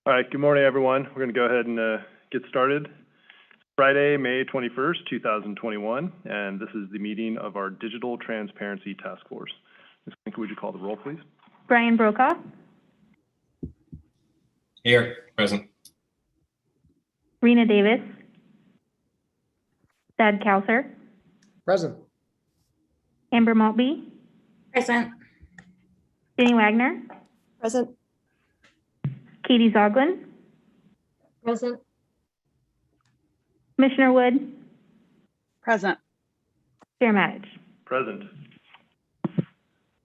All right, good morning, everyone. We're going to go ahead and get started. Friday, May 21st, 2021, and this is the meeting of our Digital Transparency Task Force. Ms. Lincoln, would you call the roll, please? Brian Brokaw. Here, present. Rena Davis. Thad Kowser. Present. Amber Maltby. Present. Jenny Wagner. Present. Katie Zoglin. Present. Commissioner Wood. Present. Chair Matich. Present.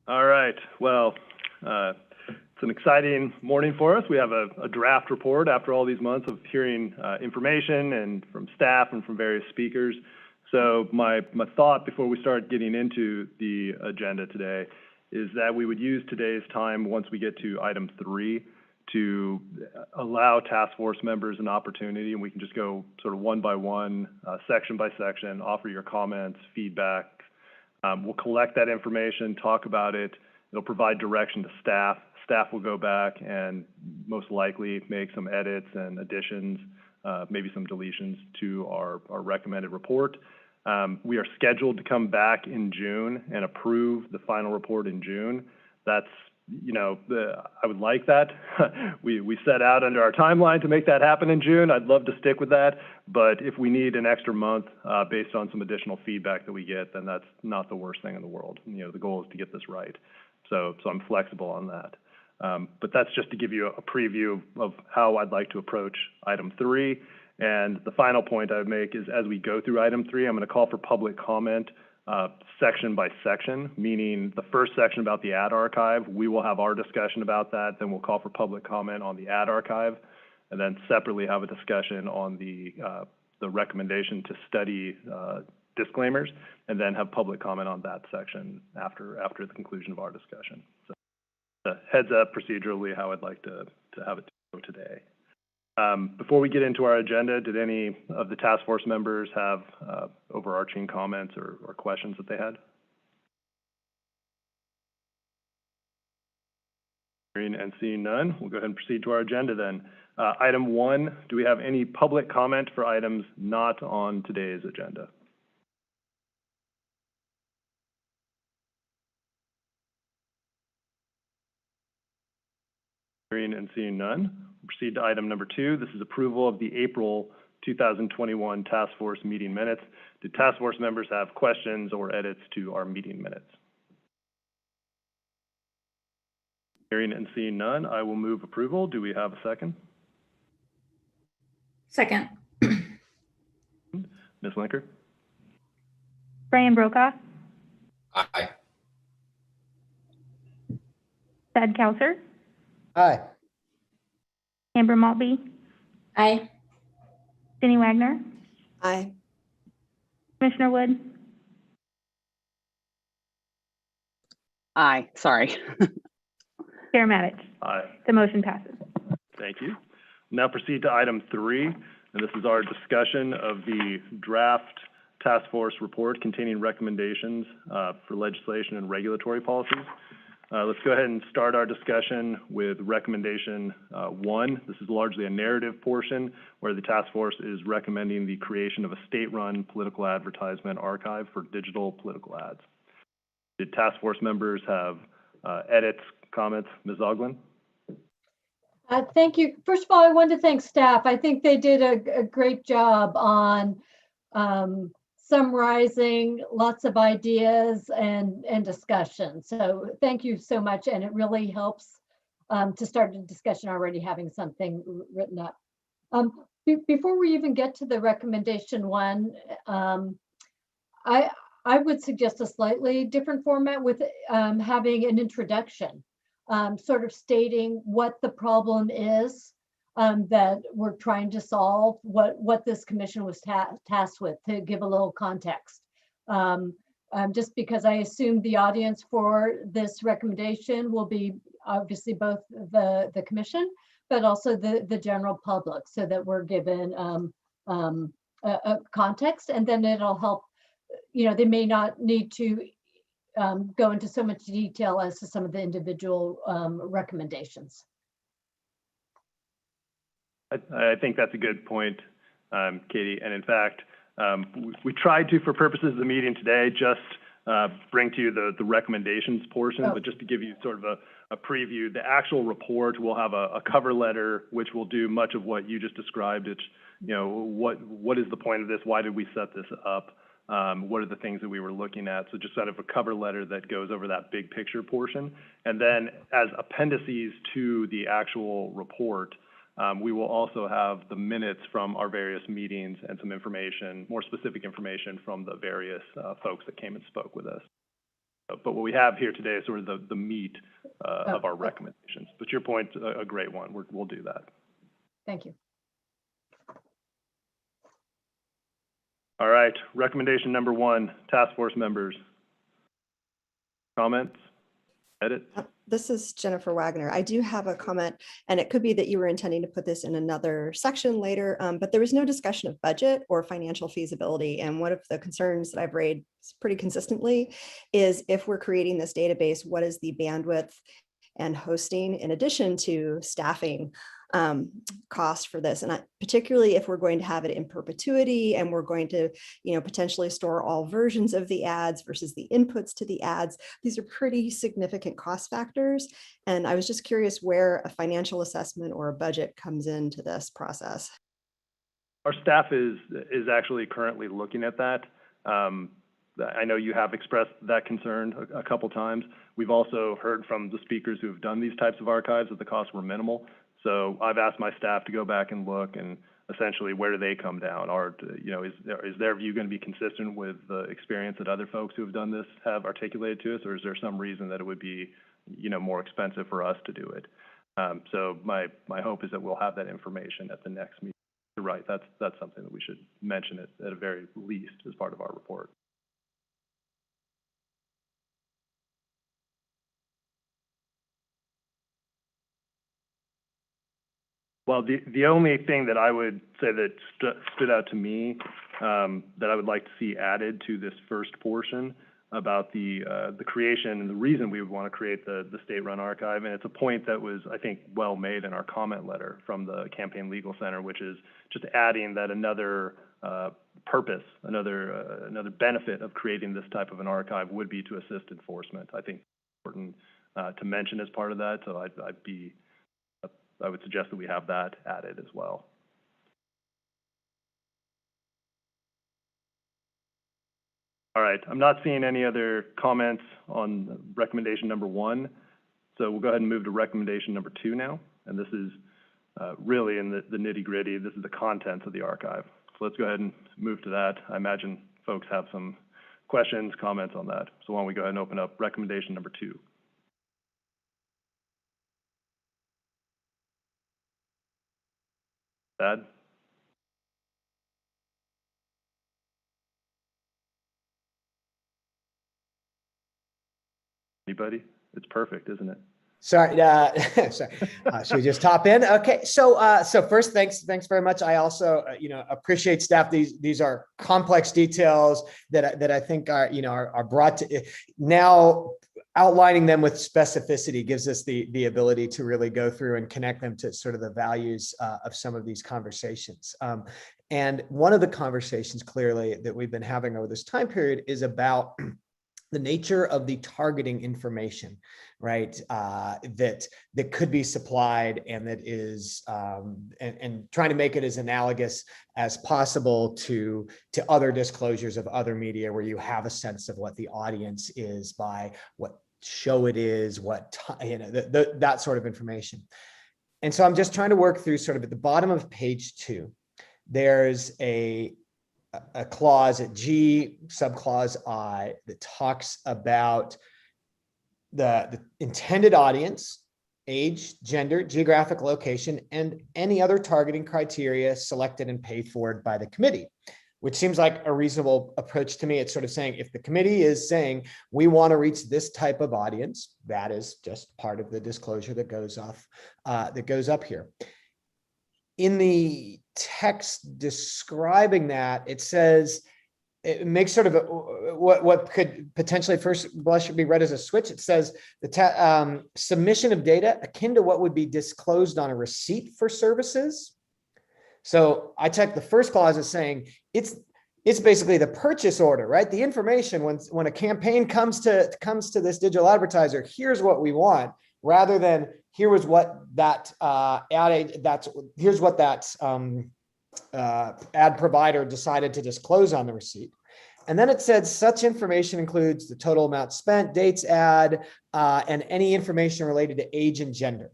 All right, well, it's an exciting morning for us. We have a draft report after all these months of hearing information and from staff and from various speakers. So my thought before we start getting into the agenda today is that we would use today's time once we get to item 3 to allow task force members an opportunity, and we can just go sort of one by one, section by section, offer your comments, feedback. We'll collect that information, talk about it. It'll provide direction to staff. Staff will go back and most likely make some edits and additions, maybe some deletions to our recommended report. We are scheduled to come back in June and approve the final report in June. That's, you know, I would like that. we set out under our timeline to make that happen in June. I'd love to stick with that, but if we need an extra month based on some additional feedback that we get, then that's not the worst thing in the world. You know, the goal is to get this right. So I'm flexible on that. But that's just to give you a preview of how I'd like to approach item 3. And the final point I would make is as we go through item 3, I'm going to call for public comment section by section, meaning the first section about the ad archive, we will have our discussion about that, then we'll call for public comment on the ad archive, and then separately have a discussion on the recommendation to study disclaimers, and then have public comment on that section after the conclusion of our discussion. So heads up procedurally how I'd like to have it go today. Before we get into our agenda, did any of the task force members have overarching comments or questions that they had? Hearing and seeing none, we'll go ahead and proceed to our agenda then. Item 1, do we have any public comment for items not on today's agenda? Hearing and seeing none, we'll proceed to item number 2. This is approval of the April 2021 task force meeting minutes. Do task force members have questions or edits to our meeting minutes? Hearing and seeing none, I will move approval. Do we have a second? Second. Ms. Linker? Brian Brokaw. Aye. Thad Kowser. Aye. Amber Maltby. Aye. Jenny Wagner. Aye. Commissioner Wood. Aye, sorry. Chair Matich. Aye. The motion passes. Thank you. Now proceed to item 3, and this is our discussion of the draft task force report containing recommendations for legislation and regulatory policies. Let's go ahead and start our discussion with recommendation 1. This is largely a narrative portion where the task force is recommending the creation of a state-run political advertisement archive for digital political ads. Did task force members have edits, comments? Ms. Zoglin? Thank you. First of all, I want to thank staff. I think they did a great job on summarizing lots of ideas and discussion. So thank you so much. And it really helps to start a discussion already having something written up. Before we even get to the recommendation 1, I would suggest a slightly different format with having an introduction, sort of stating what the problem is that we're trying to solve, what this commission was tasked with, to give a little context. Just because I assume the audience for this recommendation will be obviously both the commission, but also the general public, so that we're given a context, and then it'll help. You know, they may not need to go into so much detail as to some of the individual recommendations. I think that's a good point, Katie. And in fact, we tried to, for purposes of the meeting today, just bring to you the recommendations portion, but just to give you sort of a preview, the actual report will have a cover letter, which will do much of what you just described. It's, you know, what is the point of this? Why did we set this up? What are the things that we were looking at? So just sort of a cover letter that goes over that big picture portion. And then as appendices to the actual report, we will also have the minutes from our various meetings and some information, more specific information from the various folks that came and spoke with us. But what we have here today is sort of the meat of our recommendations. But your point, a great one. We'll do that. Thank you. All right, recommendation number 1, task force members. Comments? Edit? This is Jennifer Wagner. I do have a comment, and it could be that you were intending to put this in another section later, but there was no discussion of budget or financial feasibility. And one of the concerns that I've raised pretty consistently is if we're creating this database, what is the bandwidth and hosting in addition to staffing cost for this? And particularly if we're going to have it in perpetuity and we're going to, you know, potentially store all versions of the ads versus the inputs to the ads, these are pretty significant cost factors. And I was just curious where a financial assessment or a budget comes into this process. Our staff is actually currently looking at that. I know you have expressed that concern a couple times. We've also heard from the speakers who have done these types of archives that the costs were minimal. So I've asked my staff to go back and look, and essentially where do they come down? Or, you know, is their view going to be consistent with the experience that other folks who have done this have articulated to us, or is there some reason that it would be, you know, more expensive for us to do it? So my hope is that we'll have that information at the next meeting. You're right, that's something that we should mention it at a very least as part of our report. Well, the only thing that I would say that stood out to me that I would like to see added to this first portion about the creation and the reason we would want to create the state-run archive, and it's a point that was, I think, well made in our comment letter from the Campaign Legal Center, which is just adding that another purpose, another benefit of creating this type of an archive would be to assist enforcement. I think it's important to mention as part of that, so I would suggest that we have that added as well. All right, I'm not seeing any other comments on recommendation number 1, so we'll go ahead and move to recommendation number 2 now. And this is really in the nitty-gritty. This is the contents of the archive. So let's go ahead and move to that. I imagine folks have some questions, comments on that. So why don't we go ahead and open up recommendation number 2. Thad? Anybody? It's perfect, isn't it? Sorry, sorry. Should we just hop in? Okay, so first, thanks very much. I also, appreciate staff. These are complex details that I think are brought to now. Outlining them with specificity gives us the ability to really go through and connect them to sort of the values of some of these conversations. And one of the conversations clearly that we've been having over this time period is about the nature of the targeting information, right? That could be supplied and that is, and trying to make it as analogous as possible to other disclosures of other media where you have a sense of what the audience is by what show it is, that sort of information. And so I'm just trying to work through sort of at the bottom of page 2, there's a clause at G, subclause I, that talks about the intended audience, age, gender, geographic location, and any other targeting criteria selected and paid for by the committee, which seems like a reasonable approach to me. It's sort of saying if the committee is saying we want to reach this type of audience, that is just part of the disclosure that goes up here. In the text describing that, it says, it makes sort of what could potentially first blush should be read as a switch. It says the submission of data akin to what would be disclosed on a receipt for services. So I checked the first clause as saying it's basically the purchase order, right? The information when a campaign comes to this digital advertiser, here's what we want, rather than here's what that ad provider decided to disclose on the receipt. And then it said such information includes the total amount spent, dates ad, and any information related to age and gender.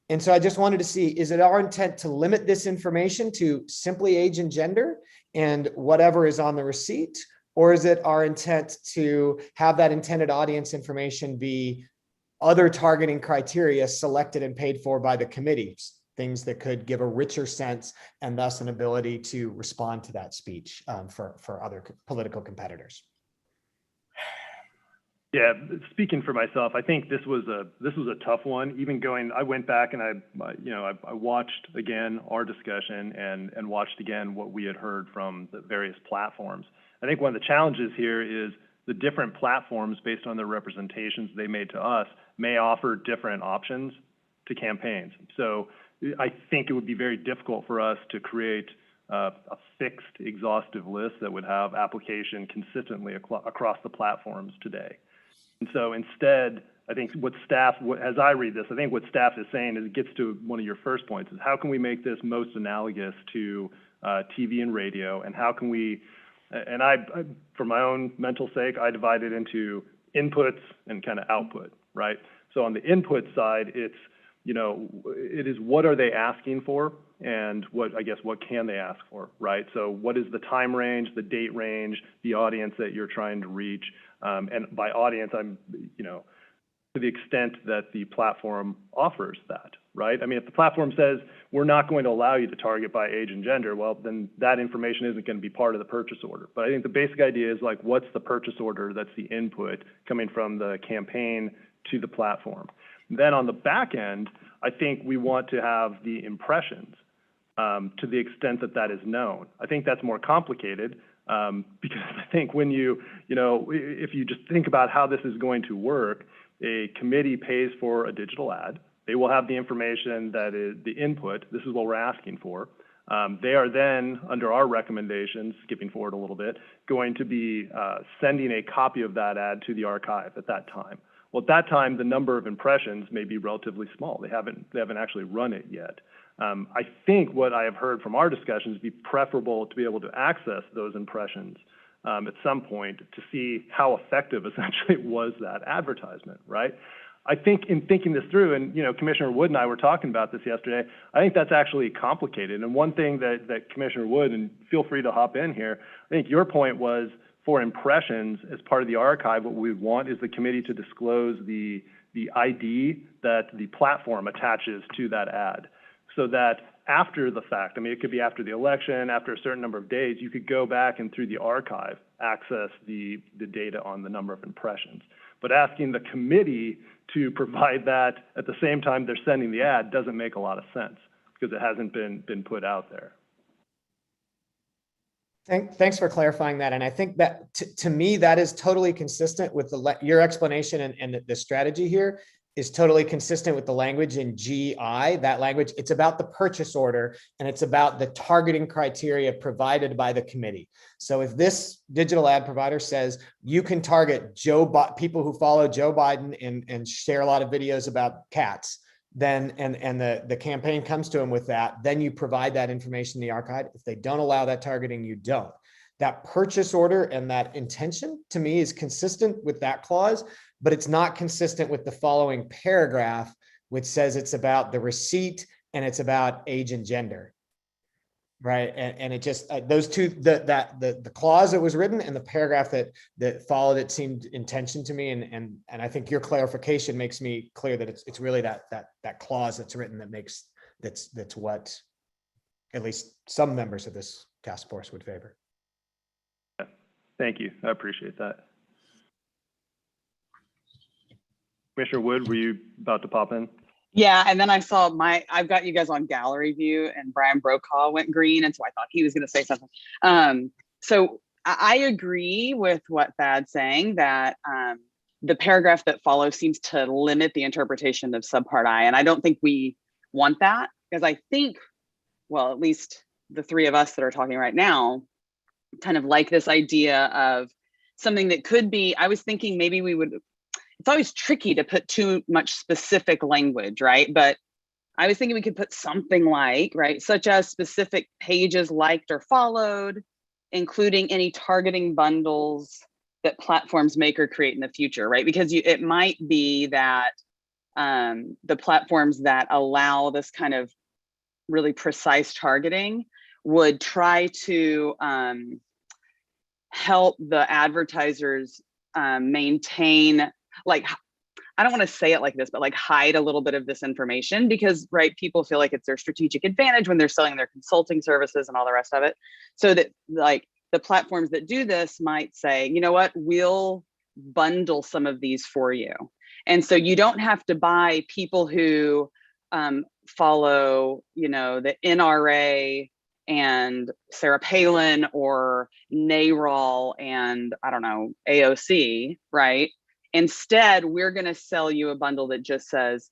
And so I just wanted to see, is it our intent to limit this information to simply age and gender and whatever is on the receipt? Or is it our intent to have that intended audience information be other targeting criteria selected and paid for by the committees? Things that could give a richer sense and thus an ability to respond to that speech for other political competitors. Yeah, speaking for myself, I think this was a tough one. Even I went back and I watched again our discussion and watched again what we had heard from the various platforms. I think one of the challenges here is the different platforms, based on the representations they made to us, may offer different options to campaigns. So I think it would be very difficult for us to create a fixed, exhaustive list that would have application consistently across the platforms today. And so instead, I think as I read this, I think what staff is saying is, it gets to one of your first points, is how can we make this most analogous to TV and radio, and how can we, and I, for my own mental sake, I divide it into inputs and kind of output, right? So on the input side, it is what are they asking for, and what can they ask for, right? So what is the time range, the date range, the audience that you're trying to reach? And by audience, I'm, to the extent that the platform offers that, right? I mean, if the platform says, we're not going to allow you to target by age and gender, well, then that information isn't going to be part of the purchase order. But I think the basic idea is, like, what's the purchase order that's the input coming from the campaign to the platform? Then on the back end, I think we want to have the impressions to the extent that that is known. I think that's more complicated because I think when if you just think about how this is going to work, a committee pays for a digital ad. They will have the information that is the input. This is what we're asking for. They are then, under our recommendations, skipping forward a little bit, going to be sending a copy of that ad to the archive at that time. Well, at that time, the number of impressions may be relatively small. They haven't actually run it yet. I think what I have heard from our discussions would be preferable to be able to access those impressions at some point to see how effective essentially was that advertisement, right? I think in thinking this through, and Commissioner Wood and I were talking about this yesterday, I think that's actually complicated. And one thing that Commissioner Wood, and feel free to hop in here, I think your point was, for impressions as part of the archive, what we want is the committee to disclose the ID that the platform attaches to that ad, so that after the fact, I mean, it could be after the election, after a certain number of days, you could go back and through the archive access the data on the number of impressions. But asking the committee to provide that at the same time they're sending the ad doesn't make a lot of sense, because it hasn't been put out there. Thanks for clarifying that. And I think that to me, that is totally consistent with your explanation, and the strategy here is totally consistent with the language in GI, that language. It's about the purchase order, and it's about the targeting criteria provided by the committee. So if this digital ad provider says you can target people who follow Joe Biden and share a lot of videos about cats, then and the campaign comes to them with that, then you provide that information in the archive. If they don't allow that targeting, you don't. That purchase order and that intention, to me, is consistent with that clause, but it's not consistent with the following paragraph, which says it's about the receipt and it's about age and gender, right? And it just those two, the clause that was written and the paragraph that followed it seemed intention to me, and I think your clarification makes me clear that it's really that clause that's written that's what at least some members of this task force would favor. Thank you. I appreciate that. Commissioner Wood, were you about to pop in? Yeah, and then I saw I've got you guys on gallery view, and Brian Brokaw went green, and so I thought he was going to say something. So I agree with what Thad's saying, that the paragraph that follows seems to limit the interpretation of subpart I, and I don't think we want that, because I think, well, at least the three of us that are talking right now, kind of like this idea of something that could be, I was thinking maybe we would, it's always tricky to put too much specific language, right? But I was thinking we could put something like, right, such as specific pages liked or followed, including any targeting bundles that platforms make or create in the future, right? Because it might be that the platforms that allow this kind of really precise targeting would try to help the advertisers maintain, like, I don't want to say it like this, but like hide a little bit of this information because, right, people feel like it's their strategic advantage when they're selling their consulting services and all the rest of it. So that like the platforms that do this might say, you know what, we'll bundle some of these for you. And so you don't have to buy people who follow, you know, the NRA and Sarah Palin or NARAL and I don't know, AOC, right? Instead, we're going to sell you a bundle that just says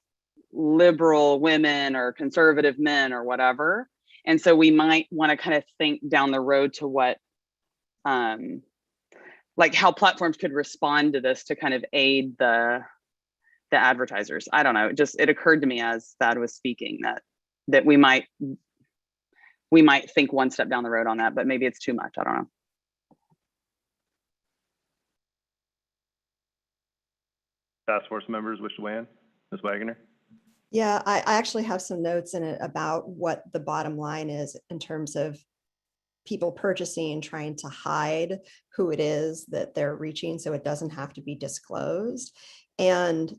liberal women or conservative men or whatever. And so we might want to kind of think down the road to what, like how platforms could respond to this to kind of aid the advertisers. I don't know. It occurred to me as Thad was speaking that we might think one step down the road on that, but maybe it's too much. I don't know. Task force members wish to weigh in? Ms. Wagner? Yeah, I actually have some notes in it about what the bottom line is in terms of people purchasing and trying to hide who it is that they're reaching so it doesn't have to be disclosed. And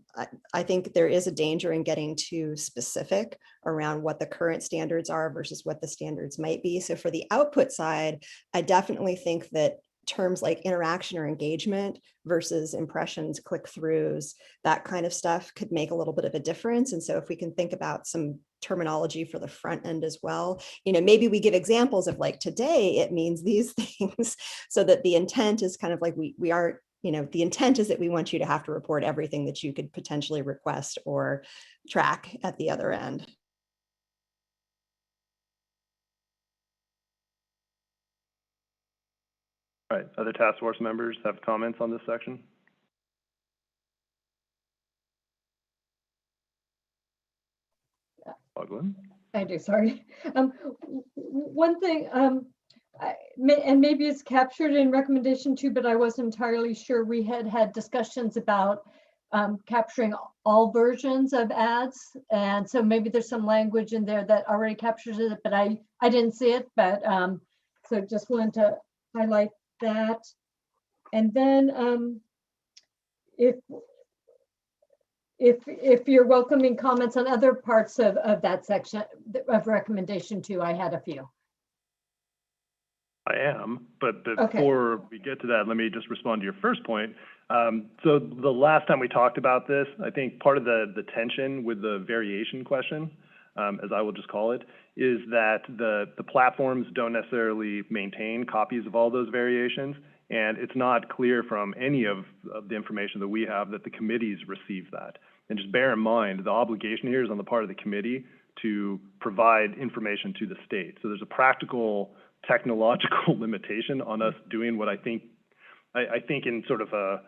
I think there is a danger in getting too specific around what the current standards are versus what the standards might be. So for the output side, I definitely think that terms like interaction or engagement versus impressions, click-throughs, that kind of stuff could make a little bit of a difference. And so if we can think about some terminology for the front end as well, you know, maybe we give examples of like today it means these things so that the intent is kind of like we aren't, you know, the intent is that we want you to have to report everything that you could potentially request or track at the other end. All right, other task force members have comments on this section? Logland? I do, sorry. One thing, and maybe it's captured in recommendation 2, but I wasn't entirely sure. We had discussions about capturing all versions of ads. And so maybe there's some language in there that already captures it, but I didn't see it. But so just wanted to highlight that. And then if you're welcoming comments on other parts of that section of recommendation 2, I had a few. I am, but before we get to that, let me just respond to your first point. So the last time we talked about this, I think part of the tension with the variation question, as I will just call it, is that the platforms don't necessarily maintain copies of all those variations, and it's not clear from any of the information that we have that the committees receive that. And just bear in mind, the obligation here is on the part of the committee to provide information to the state. So there's a practical technological limitation on us doing what I think in sort of a,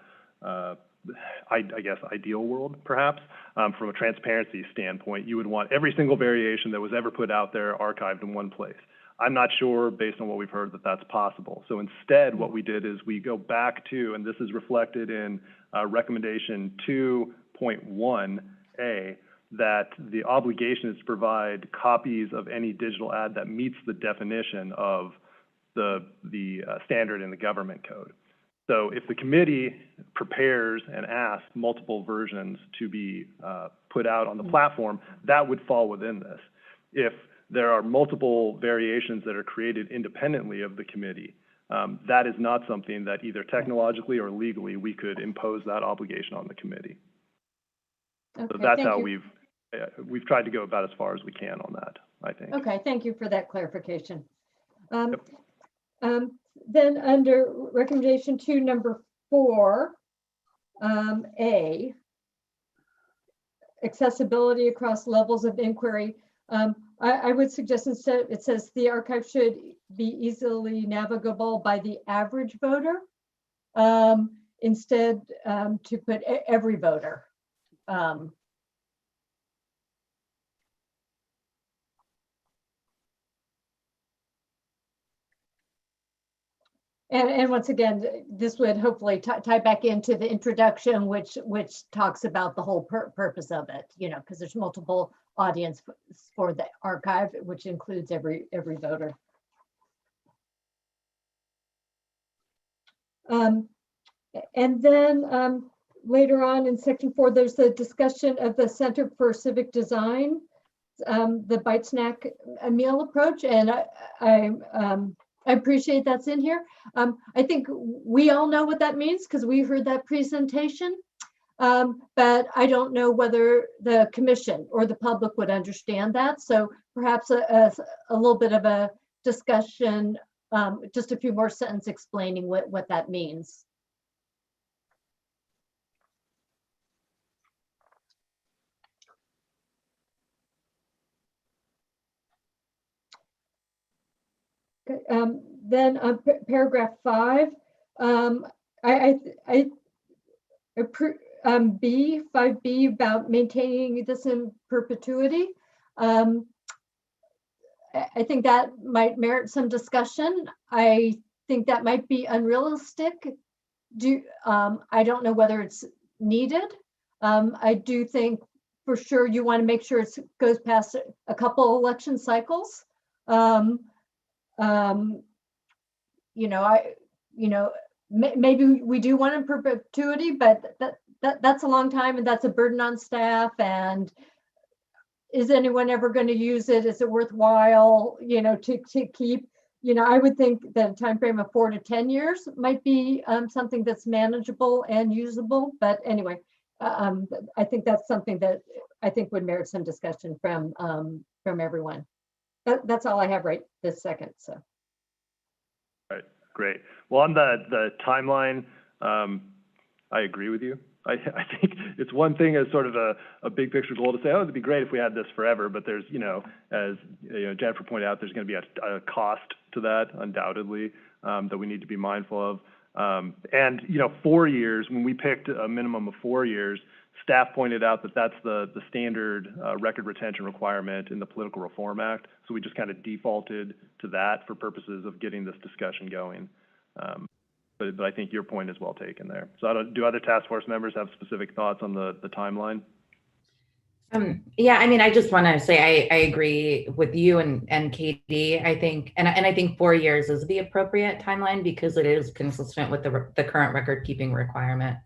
I guess, ideal world, perhaps, from a transparency standpoint, you would want every single variation that was ever put out there archived in one place. I'm not sure, based on what we've heard, that that's possible. So instead, what we did is we go back to, and this is reflected in recommendation 2.1A, that the obligation is to provide copies of any digital ad that meets the definition of the standard in the government code. So if the committee prepares and asks multiple versions to be put out on the platform, that would fall within this. If there are multiple variations that are created independently of the committee, that is not something that either technologically or legally we could impose that obligation on the committee. Okay, So that's how we've tried to go about as far as we can on that, I think. Okay, thank you for that clarification. Then under recommendation 2, number 4, A, accessibility across levels of inquiry. I would suggest instead, it says the archive should be easily navigable by the average voter. Instead, to put every voter. And once again, this would hopefully tie back into the introduction, which talks about the whole purpose of it, you know, because there's multiple audience for the archive, which includes every voter. And then later on in section 4, there's a discussion of the Center for Civic Design, the bite snack meal approach, and I appreciate that's in here. I think we all know what that means because we heard that presentation, but I don't know whether the commission or the public would understand that. So perhaps a little bit of a discussion, just a few more sentences explaining what that means. Okay, then on paragraph 5, B, 5B, about maintaining this in perpetuity. I think that might merit some discussion. I think that might be unrealistic. I don't know whether it's needed. I do think for sure you want to make sure it goes past a couple election cycles. Maybe we do want in perpetuity, but that's a long time and that's a burden on staff. And is anyone ever going to use it? Is it worthwhile, to keep? I would think that a time frame of 4 to 10 years might be something that's manageable and usable. But anyway, I think that's something that I think would merit some discussion from everyone. That's all I have right this second. So. Right. Great. Well, on the timeline, I agree with you. I think it's one thing as sort of a big picture goal to say, oh, it'd be great if we had this forever, but there's, as Jennifer pointed out, there's going to be a cost to that, undoubtedly, that we need to be mindful of. And 4 years, when we picked a minimum of 4 years, staff pointed out that that's the standard record retention requirement in the Political Reform Act. So we just kind of defaulted to that for purposes of getting this discussion going. But I think your point is well taken there. So do other task force members have specific thoughts on the timeline? Yeah, I mean, I just want to say I agree with you and Katie. I think, and I think 4 years is the appropriate timeline because it is consistent with the current record keeping requirement.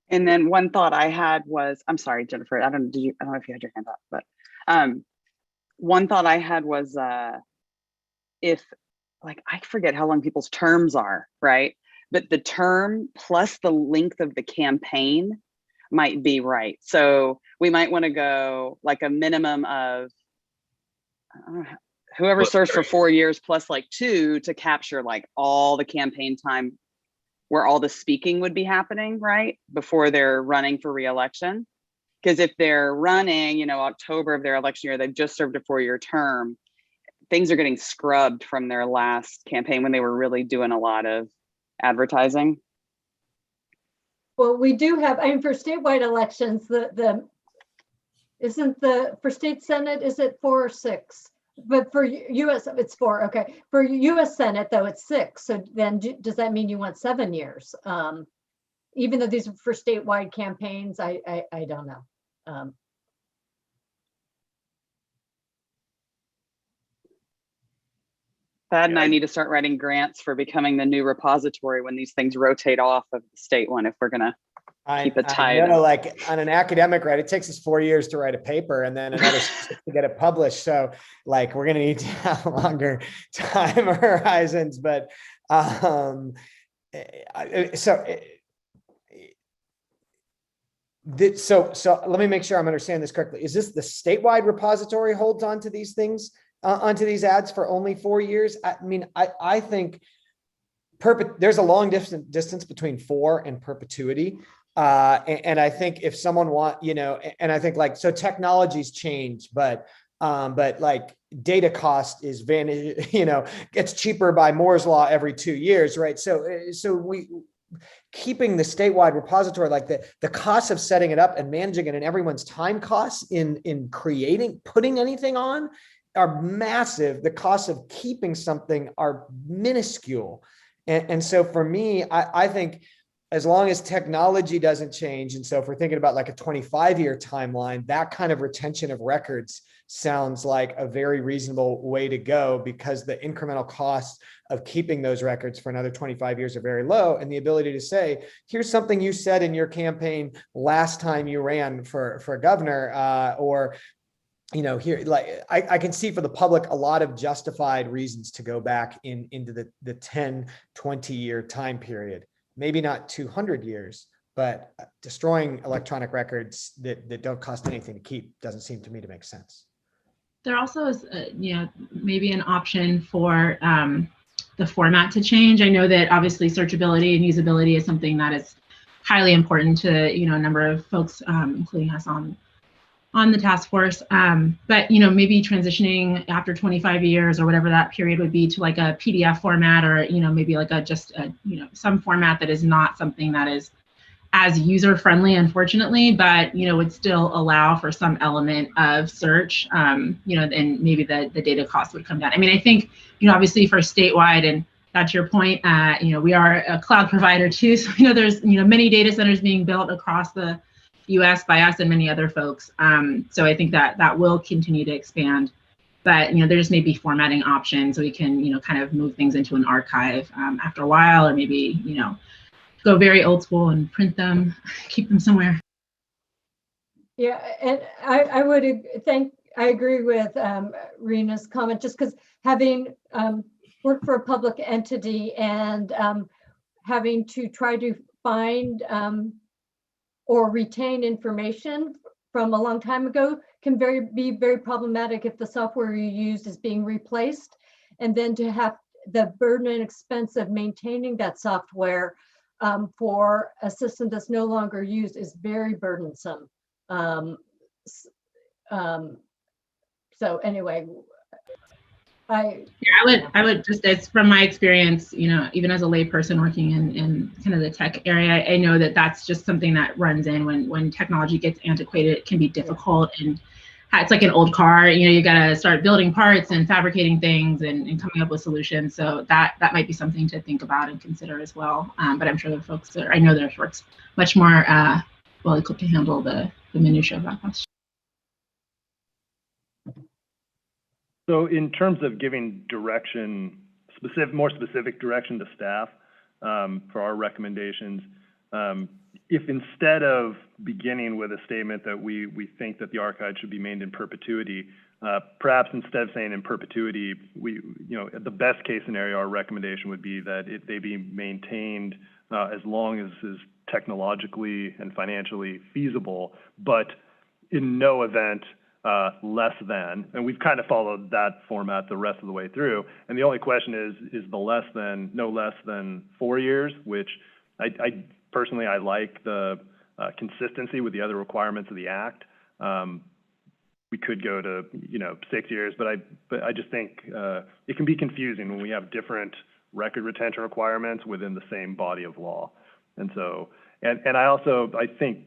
And then one thought I had was, I'm sorry, Jennifer, I don't know if you had your hand up, but one thought I had was if, like, I forget how long people's terms are, right? But the term plus the length of the campaign might be right. So we might want to go like a minimum of whoever serves for 4 years plus like 2 to capture like all the campaign time where all the speaking would be happening, right? Before they're running for re-election. Because if they're running, October of their election year, they've just served a 4-year term, things are getting scrubbed from their last campaign when they were really doing a lot of advertising. Well, we do have, for statewide elections, for state Senate, is it 4 or 6? But for US, it's 4. Okay. For US Senate, though, it's 6. So then does that mean you want 7 years? Even though these are for statewide campaigns, I don't know. Thad and I need to start writing grants for becoming the new repository when these things rotate off of the state one, if we're going to keep it tied. I know, like on an academic, right, it takes us 4 years to write a paper and then another 6 to get it published. So like, we're going to need to have longer time horizons, but so let me make sure I'm understanding this correctly. Is this the statewide repository holds on to these things, onto these ads for only 4 years? I mean, I think there's a long distance between 4 and perpetuity. And I think if someone and I think like, so technologies change, but like data cost is gets cheaper by Moore's law every 2 years, right? So we keeping the statewide repository, like the cost of setting it up and managing it, and everyone's time costs in putting anything on are massive. The costs of keeping something are minuscule. And so for me, I think as long as technology doesn't change, and so if we're thinking about like a 25-year timeline, that kind of retention of records sounds like a very reasonable way to go, because the incremental costs of keeping those records for another 25 years are very low. And the ability to say, here's something you said in your campaign last time you ran for governor, or here, like I can see for the public a lot of justified reasons to go back into the 10, 20-year time period. Maybe not 200 years, but destroying electronic records that don't cost anything to keep doesn't seem to me to make sense. There also is, maybe an option for the format to change. I know that obviously searchability and usability is something that is highly important to a number of folks, including us on the task force. But maybe transitioning after 25 years or whatever that period would be to like a PDF format, or maybe like some format that is not something that is as user friendly, unfortunately, but would still allow for some element of search, and maybe the data cost would come down. I mean, I think obviously for statewide, and that's your point, we are a cloud provider too, so there's many data centers being built across the US by us and many other folks. So I think that will continue to expand, but there just may be formatting options so we can kind of move things into an archive after a while, or maybe go very old school and print them, keep them somewhere. Yeah, and I agree with Rena's comment, just because having worked for a public entity and having to try to find or retain information from a long time ago can be very problematic if the software you used is being replaced, and then to have the burden and expense of maintaining that software for a system that's no longer used is very burdensome. So anyway, I would just, it's from my experience, even as a layperson working in kind of the tech area, I know that that's just something that runs in when technology gets antiquated. It can be difficult, and it's like an old car. You got to start building parts and fabricating things and coming up with solutions. So that might be something to think about and consider as well. But I'm sure the folks I know their work's much more well equipped to handle the minutia of that question. So in terms of giving direction, more specific direction to staff for our recommendations, if instead of beginning with a statement that we think that the archive should be maintained in perpetuity, perhaps instead of saying in perpetuity, the best case scenario, our recommendation would be that they be maintained as long as is technologically and financially feasible, but in no event less than, and we've kind of followed that format the rest of the way through. And the only question is the less than, no less than 4 years, which I personally, I like the consistency with the other requirements of the Act. We could go to 6 years, but I just think it can be confusing when we have different record retention requirements within the same body of law. And so, and I also, I think,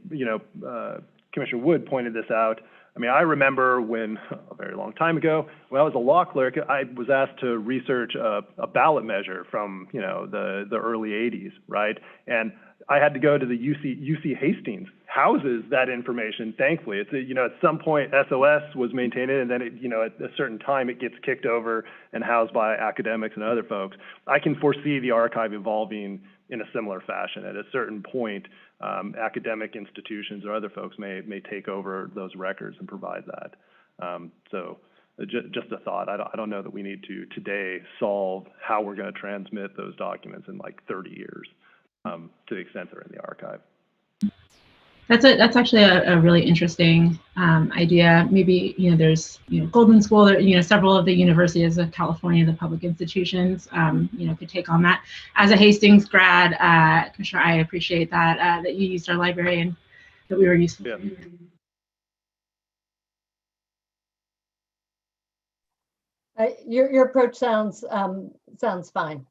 Commissioner Wood pointed this out. I mean, I remember when, a very long time ago, when I was a law clerk, I was asked to research a ballot measure from, the early 80s, right? And I had to go to the UC Hastings, houses that information, thankfully. It's, at some point, SOS was maintained, and then, at a certain time, it gets kicked over and housed by academics and other folks. I can foresee the archive evolving in a similar fashion. At a certain point, academic institutions or other folks may take over those records and provide that. So just a thought. I don't know that we need to today solve how we're going to transmit those documents in like 30 years to the extent they're in the archive. That's actually a really interesting idea. Maybe, there's, Golden School, several of the universities of California, the public institutions, could take on that. As a Hastings grad, Commissioner, I appreciate that, that you used our library and that we were useful. Yeah. Your approach sounds fine.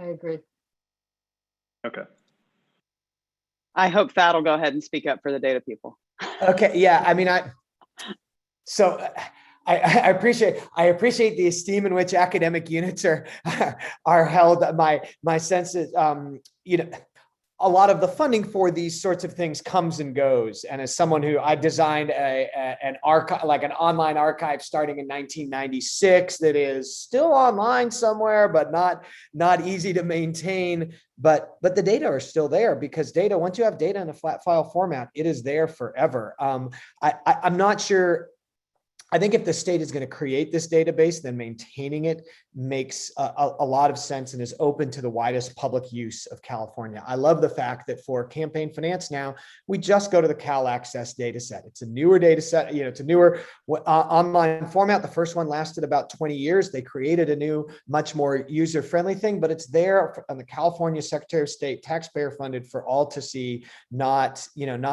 I agree. Okay. I hope Thad will go ahead and speak up for the data people. Okay, yeah, I mean, I appreciate the esteem in which academic units are held. My sense is, a lot of the funding for these sorts of things comes and goes. And as someone who I designed an archive, like an online archive starting in 1996 that is still online somewhere, but not easy to maintain. But the data are still there, because data, once you have data in a flat file format, it is there forever. I'm not sure. I think if the state is going to create this database, then maintaining it makes a lot of sense and is open to the widest public use of California. I love the fact that for campaign finance now, we just go to the Cal Access data set. It's a newer data set, it's a newer online format. The first one lasted about 20 years. They created a new, much more user-friendly thing, but it's there on the California Secretary of State, taxpayer funded, for all to see, not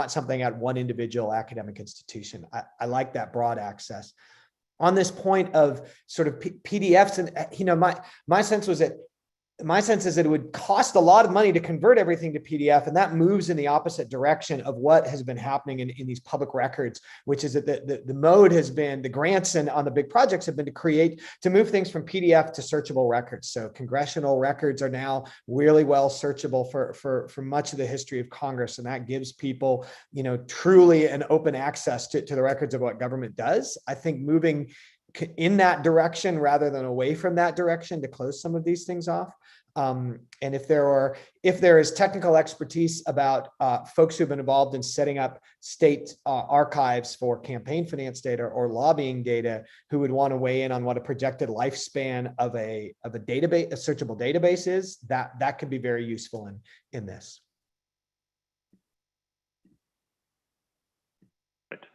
something at one individual academic institution. I like that broad access. On this point of sort of PDFs, and my sense is that it would cost a lot of money to convert everything to PDF, and that moves in the opposite direction of what has been happening in these public records, which is that the mode has been, the grants and on the big projects have been to move things from PDF to searchable records. So congressional records are now really well searchable for much of the history of Congress, and that gives people, truly an open access to the records of what government does. I think moving in that direction rather than away from that direction to close some of these things off. And if there is technical expertise about folks who've been involved in setting up state archives for campaign finance data or lobbying data, who would want to weigh in on what a projected lifespan of a database, a searchable database is, that could be very useful in this. Right.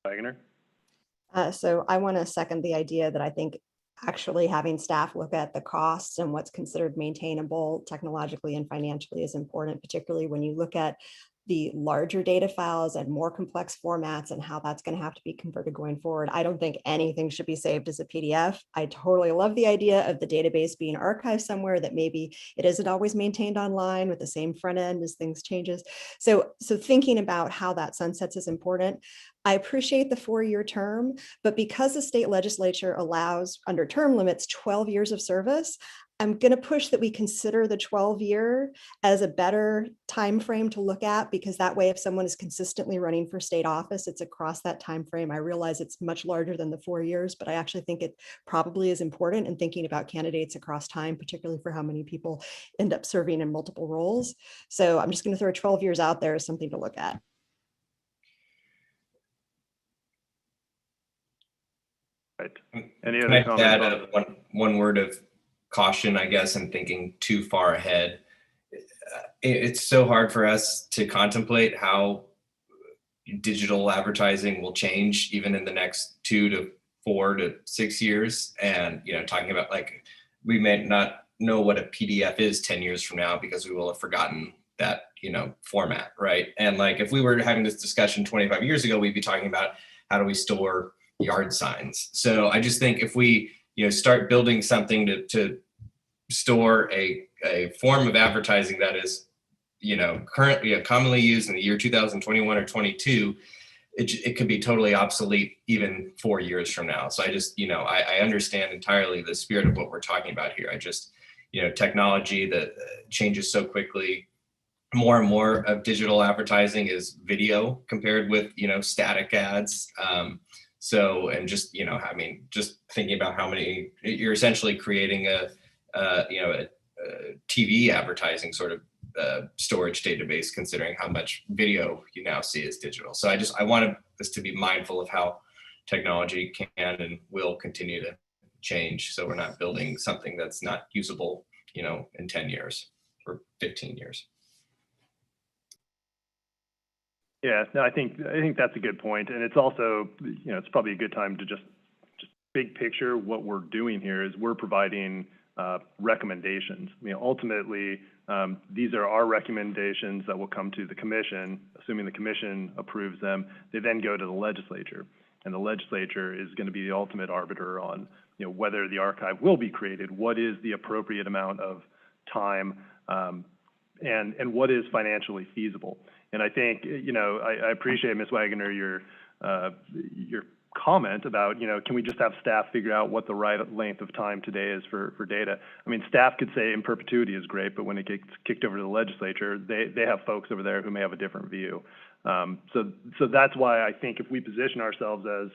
Wagner? So I want to second the idea that I think actually having staff look at the costs and what's considered maintainable technologically and financially is important, particularly when you look at the larger data files and more complex formats and how that's going to have to be converted going forward. I don't think anything should be saved as a PDF. I totally love the idea of the database being archived somewhere that maybe it isn't always maintained online with the same front end as things changes. So thinking about how that sunsets is important. I appreciate the 4-year term, but because the state legislature allows under term limits 12 years of service, I'm going to push that we consider the 12-year as a better time frame to look at, because that way, if someone is consistently running for state office, it's across that time frame. I realize it's much larger than the 4 years, but I actually think it probably is important in thinking about candidates across time, particularly for how many people end up serving in multiple roles. So I'm just going to throw 12 years out there as something to look at. Right. Any Can other I comments? add one word of caution, I guess, and thinking too far ahead. It's so hard for us to contemplate how digital advertising will change even in the next 2 to 4 to 6 years. And, talking about, like, we may not know what a PDF is 10 years from now because we will have forgotten that, format, right? And like, if we were having this discussion 25 years ago, we'd be talking about how do we store yard signs. So I just think if we, start building something to store a form of advertising that is, currently commonly used in the year 2021 or 22, it could be totally obsolete even 4 years from now. So I just, I understand entirely the spirit of what we're talking about here. I just, technology that changes so quickly. More and more of digital advertising is video compared with, static ads. So, and just, just thinking about how many, you're essentially creating a TV advertising sort of storage database, considering how much video you now see as digital. So I wanted us to be mindful of how technology can and will continue to change. So we're not building something that's not usable, in 10 years or 15 years. Yeah, no, I think that's a good point, and it's also, it's probably a good time to just big picture. What we're doing here is we're providing recommendations. Ultimately, these are our recommendations that will come to the commission. Assuming the commission approves them, they then go to the legislature, and the legislature is going to be the ultimate arbiter on whether the archive will be created, what is the appropriate amount of time, and what is financially feasible. And I think, I appreciate, Ms. Wagner, your comment about, can we just have staff figure out what the right length of time today is for data? I mean, staff could say in perpetuity is great, but when it gets kicked over to the legislature, they have folks over there who may have a different view. So that's why I think if we position ourselves as,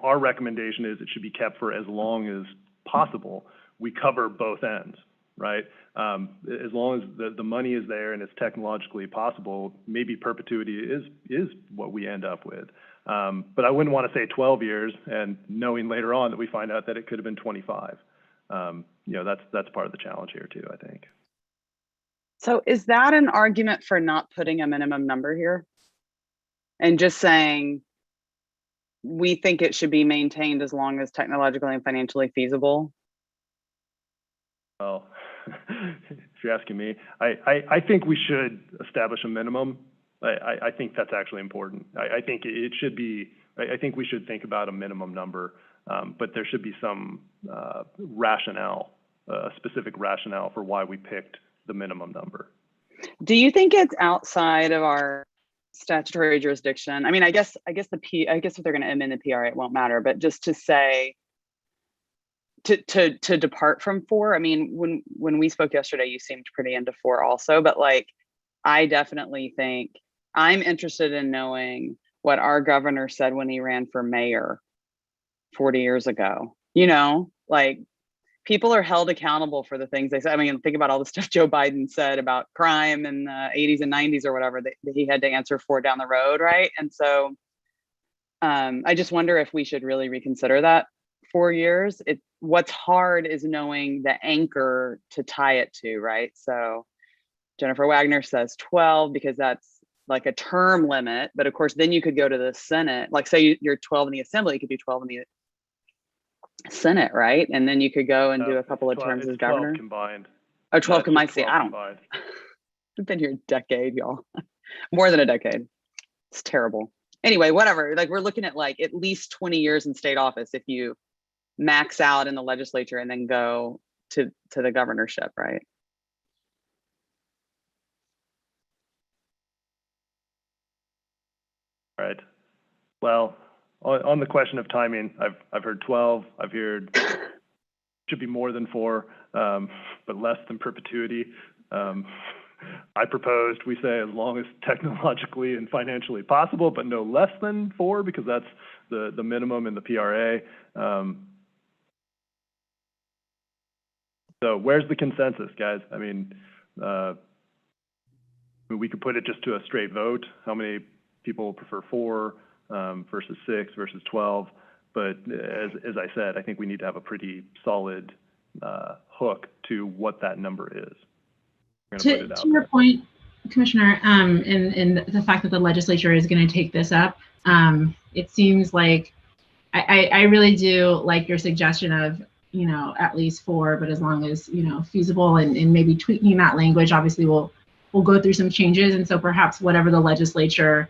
our recommendation is it should be kept for as long as possible, we cover both ends, right? As long as the money is there and it's technologically possible, maybe perpetuity is what we end up with. But I wouldn't want to say 12 years and knowing later on that we find out that it could have been 25. That's part of the challenge here too, I think. So is that an argument for not putting a minimum number here? And just saying, we think it should be maintained as long as technologically and financially feasible? Well, if you're asking me, I think we should establish a minimum. I think that's actually important. I think it should be, I think we should think about a minimum number, but there should be some rationale, a specific rationale for why we picked the minimum number. Do you think it's outside of our statutory jurisdiction? I mean, I guess if they're going to amend the PRA, it won't matter, but just to say, to depart from 4. I mean, when we spoke yesterday, you seemed pretty into 4 also, but like, I definitely think I'm interested in knowing what our governor said when he ran for mayor 40 years ago. Like, people are held accountable for the things they said. I mean, think about all the stuff Joe Biden said about crime in the 80s and 90s or whatever that he had to answer for down the road, right? And so I just wonder if we should really reconsider that 4 years. What's hard is knowing the anchor to tie it to, right? So Jennifer Wagner says 12 because that's like a term limit, but of course, then you could go to the Senate. Like, say you're 12 in the Assembly, you could do 12 in the Senate, right? And then you could go and do a couple of terms as governor. 12 combined. Oh, 12 combined. See, 12 I don't. combined. I've been here a decade, y'all. More than a decade. It's terrible. Anyway, whatever. Like, we're looking at like at least 20 years in state office if you max out in the legislature and then go to the governorship, right? Right. Well, on the question of timing, I've heard 12. I've heard should be more than 4, but less than perpetuity. I proposed we say as long as technologically and financially possible, but no less than 4 because that's the minimum in the PRA. So where's the consensus, guys? I mean, we could put it just to a straight vote. How many people prefer 4 versus 6 versus 12? But as I said, I think we need to have a pretty solid hook to what that number is. To your point, Commissioner, and the fact that the legislature is going to take this up, it seems like I really do like your suggestion of, at least 4, but as long as, feasible and maybe tweaking that language. Obviously, we'll go through some changes. And so perhaps whatever the legislature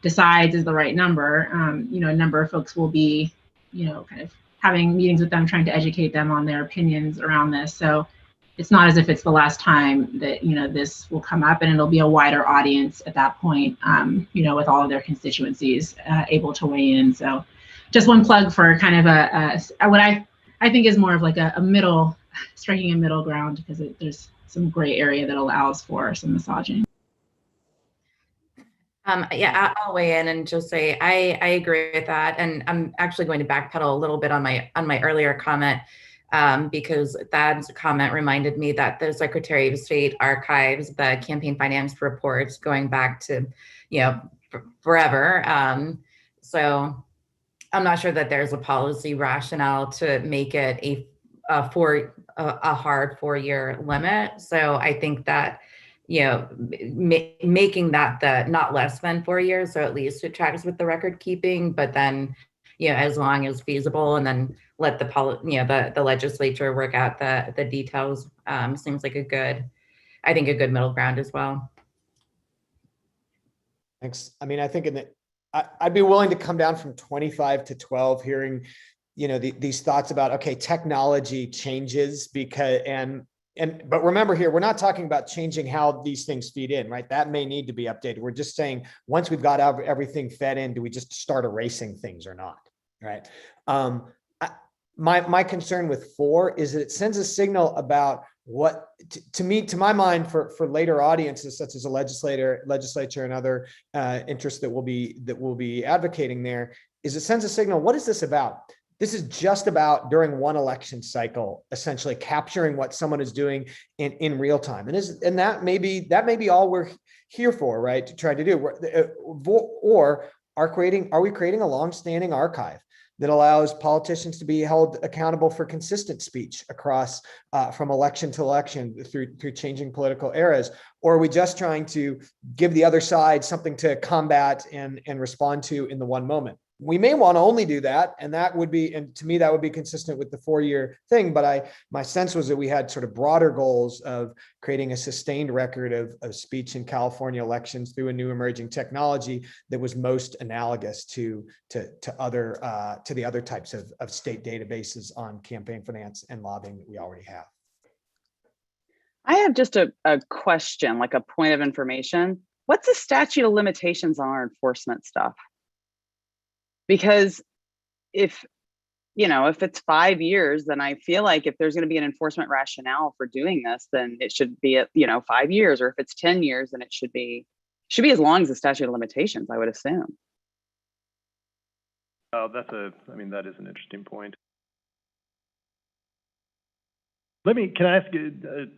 decides is the right number, a number of folks will be, kind of having meetings with them, trying to educate them on their opinions around this. So it's not as if it's the last time that, this will come up, and it'll be a wider audience at that point, with all of their constituencies able to weigh in. So just one plug for kind of what I think is more of like striking a middle ground, because there's some gray area that allows for some massaging. Yeah, I'll weigh in and just say I agree with that, and I'm actually going to backpedal a little bit on my earlier comment, because Thad's comment reminded me that the Secretary of State archives the campaign finance reports going back to, forever. So I'm not sure that there's a policy rationale to make it a hard 4-year limit. So I think that making that the not less than 4 years, so at least it tracks with the record keeping, but then, as long as feasible, and then let the legislature work out the details. Seems like a good middle ground as well. Thanks. I mean, I think I'd be willing to come down from 25 to 12, hearing, these thoughts about, okay, technology changes but remember here, we're not talking about changing how these things feed in, right? That may need to be updated. We're just saying, once we've got everything fed in, do we just start erasing things or not, right? My concern with 4 is that it sends a signal about what, to my mind, for later audiences, such as a legislature and other interests that will be advocating there, is it sends a signal. What is this about? This is just about, during one election cycle, essentially capturing what someone is doing in real time. And that may be all we're here for, right? To try to do. Or are we creating a long-standing archive that allows politicians to be held accountable for consistent speech across from election to election through changing political eras? Or are we just trying to give the other side something to combat and respond to in the one moment? We may want to only do that, and to me, that would be consistent with the 4-year thing. But my sense was that we had sort of broader goals of creating a sustained record of speech in California elections through a new emerging technology that was most analogous to the other types of state databases on campaign finance and lobbying that we already have. I have just a question, like a point of information. What's the statute of limitations on our enforcement stuff? Because if it's 5 years, then I feel like if there's going to be an enforcement rationale for doing this, then it should be at 5 years. Or if it's 10 years, then it should be as long as the statute of limitations, I would assume. Oh, that is an interesting point. Can I ask you,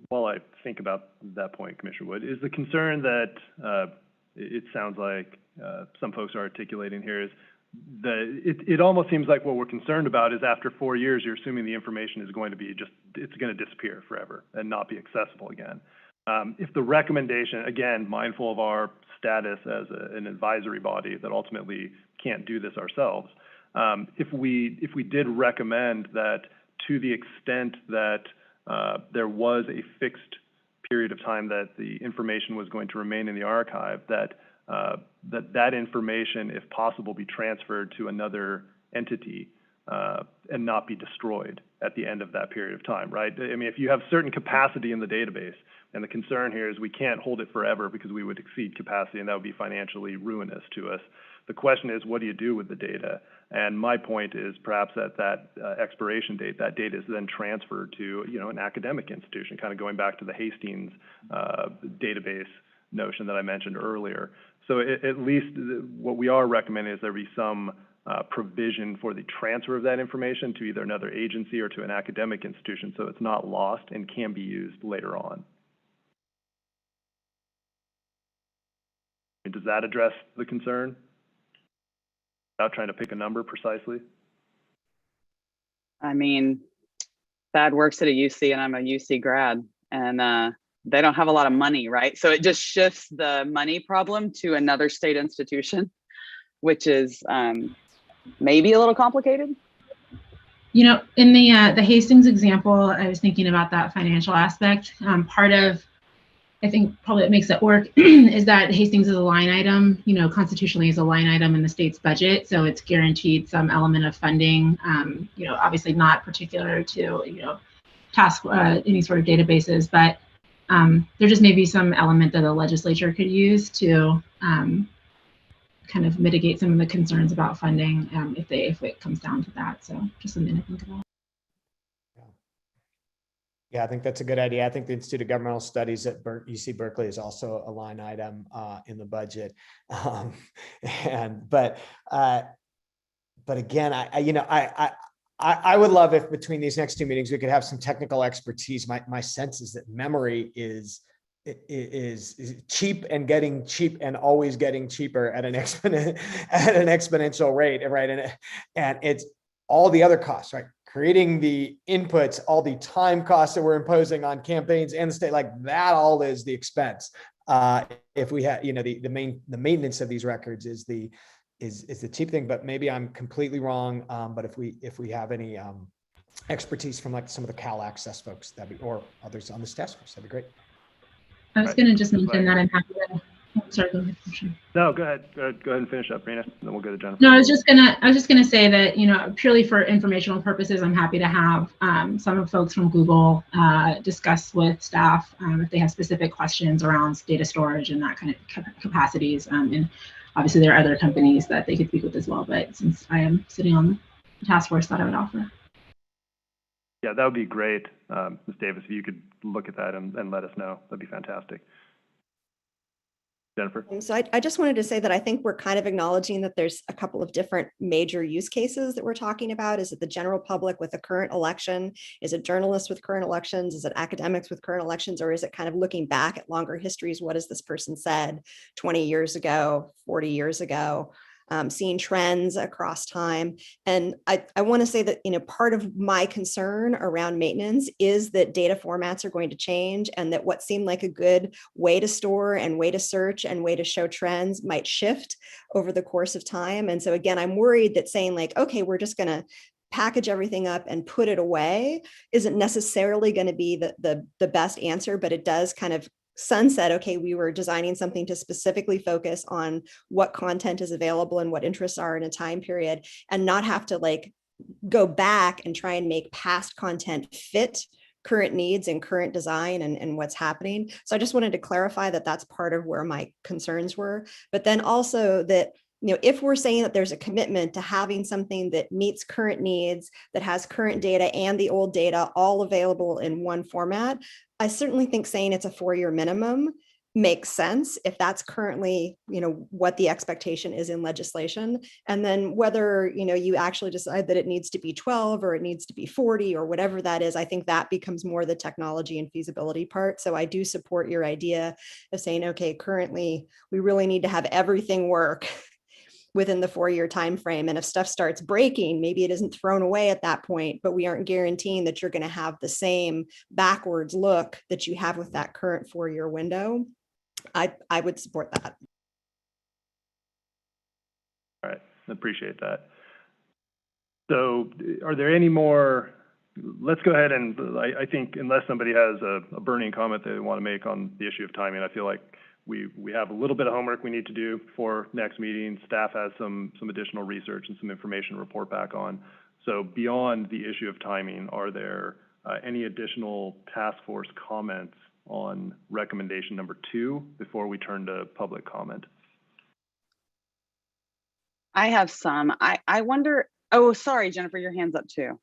while I think about that point, Commissioner Wood, is the concern that it sounds like some folks are articulating here is that it almost seems like what we're concerned about is after 4 years, you're assuming the information is going to be it's going to disappear forever and not be accessible again. If the recommendation, again, mindful of our status as an advisory body that ultimately can't do this ourselves, if we did recommend that, to the extent that there was a fixed period of time that the information was going to remain in the archive, that information, if possible, be transferred to another entity and not be destroyed at the end of that period of time, right? I mean, if you have certain capacity in the database, and the concern here is we can't hold it forever because we would exceed capacity and that would be financially ruinous to us. The question is, what do you do with the data? And my point is perhaps at that expiration date, that data is then transferred to an academic institution, kind of going back to the Hastings database notion that I mentioned earlier. So at least what we are recommending is there be some provision for the transfer of that information to either another agency or to an academic institution so it's not lost and can be used later on. Does that address the concern? Without trying to pick a number precisely? I mean, Thad works at a UC and I'm a UC grad, and they don't have a lot of money, right? So it just shifts the money problem to another state institution, which is maybe a little complicated. In the Hastings example, I was thinking about that financial aspect. Part of, I think probably what makes it work is that Hastings is a line item, constitutionally is a line item in the state's budget. So it's guaranteed some element of funding, obviously not particular to, any sort of databases, but there just may be some element that the legislature could use to kind of mitigate some of the concerns about funding if it comes down to that. So just something to think about. Yeah, I think that's a good idea. I think the Institute of Governmental Studies at UC Berkeley is also a line item in the budget. But again, I would love if between these next two meetings we could have some technical expertise. My sense is that memory is cheap and getting cheap and always getting cheaper at an exponential rate, right? And it's all the other costs, right? creating the inputs, all the time costs that we're imposing on campaigns and the state, like that all is the expense. If we have, the maintenance of these records is the cheap thing, but maybe I'm completely wrong. But if we have any expertise from like some of the Cal Access folks, or others on this task force, that'd be great. I was going to just mention that I'm happy to. Oh, sorry, go ahead. No, go ahead and finish up, Rena, and then we'll go to Jennifer. No, I was just gonna say that, purely for informational purposes, I'm happy to have some of folks from Google discuss with staff if they have specific questions around data storage and that kind of capacities. And obviously there are other companies that they could speak with as well, but since I am sitting on the task force, that I would offer. Yeah, that would be great. Ms. Davis, if you could look at that and let us know, that'd be fantastic. Jennifer? So I just wanted to say that I think we're kind of acknowledging that there's a couple of different major use cases that we're talking about. Is it the general public with a current election? Is it journalists with current elections? Is it academics with current elections? Or is it kind of looking back at longer histories? What has this person said 20 years ago, 40 years ago? Seeing trends across time. And I want to say that, part of my concern around maintenance is that data formats are going to change, and that what seemed like a good way to store and way to search and way to show trends might shift over the course of time. And so again, I'm worried that saying like, okay, we're just going to package everything up and put it away isn't necessarily going to be the best answer, but it does kind of sunset, okay, we were designing something to specifically focus on what content is available and what interests are in a time period, and not have to like go back and try and make past content fit current needs and current design and what's happening. So I just wanted to clarify that that's part of where my concerns were. But then also that, if we're saying that there's a commitment to having something that meets current needs, that has current data and the old data all available in one format, I certainly think saying it's a 4-year minimum makes sense if that's currently, what the expectation is in legislation. And then whether, you actually decide that it needs to be 12 or it needs to be 40 or whatever that is, I think that becomes more the technology and feasibility part. So I do support your idea of saying, okay, currently we really need to have everything work within the 4-year time frame. And if stuff starts breaking, maybe it isn't thrown away at that point, but we aren't guaranteeing that you're going to have the same backwards look that you have with that current 4-year window. I would support that. All right, appreciate that. So are there any more? Let's go ahead and I think unless somebody has a burning comment they want to make on the issue of timing, I feel like we have a little bit of homework we need to do for next meeting. Staff has some additional research and some information to report back on. So beyond the issue of timing, are there any additional task force comments on recommendation number 2 before we turn to public comment? I have some. I wonder, oh, sorry, Jennifer, your hand's up too.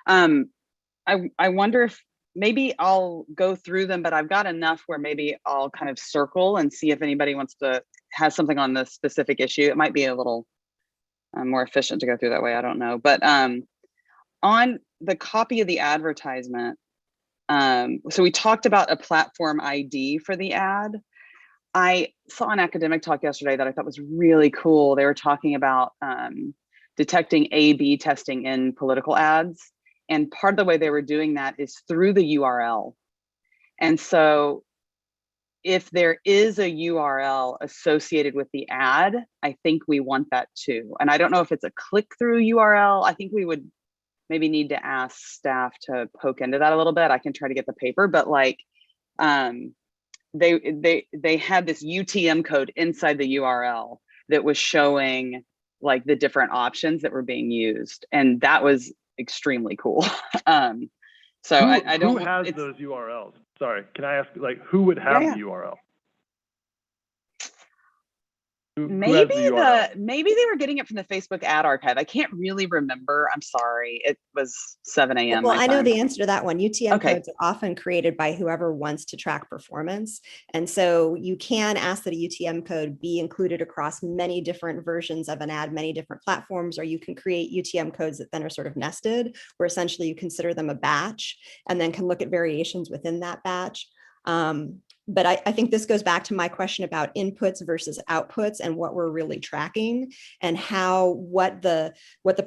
I wonder if maybe I'll go through them, but I've got enough where maybe I'll kind of circle and see if anybody wants to has something on the specific issue. It might be a little more efficient to go through that way. I don't know. But on the copy of the advertisement, so we talked about a platform ID for the ad. I saw an academic talk yesterday that I thought was really cool. They were talking about detecting A/B testing in political ads. And part of the way they were doing that is through the URL. And so if there is a URL associated with the ad, I think we want that too. And I don't know if it's a click-through URL. I think we would maybe need to ask staff to poke into that a little bit. I can try to get the paper, but like they had this UTM code inside the URL that was showing like the different options that were being used. And that was extremely cool. So I don't. Who has those URLs? Sorry, can I ask, like, who would have the URL? Maybe maybe they were getting it from the Facebook ad archive. I can't really remember. I'm sorry. It was 7 a.m. Well, I know the answer to that one. UTM codes are often created by whoever wants to track performance. And so you can ask that a UTM code be included across many different versions of an ad, many different platforms, or you can create UTM codes that then are sort of nested, where essentially you consider them a batch and then can look at variations within that batch. But I think this goes back to my question about inputs versus outputs and what we're really tracking, and how what the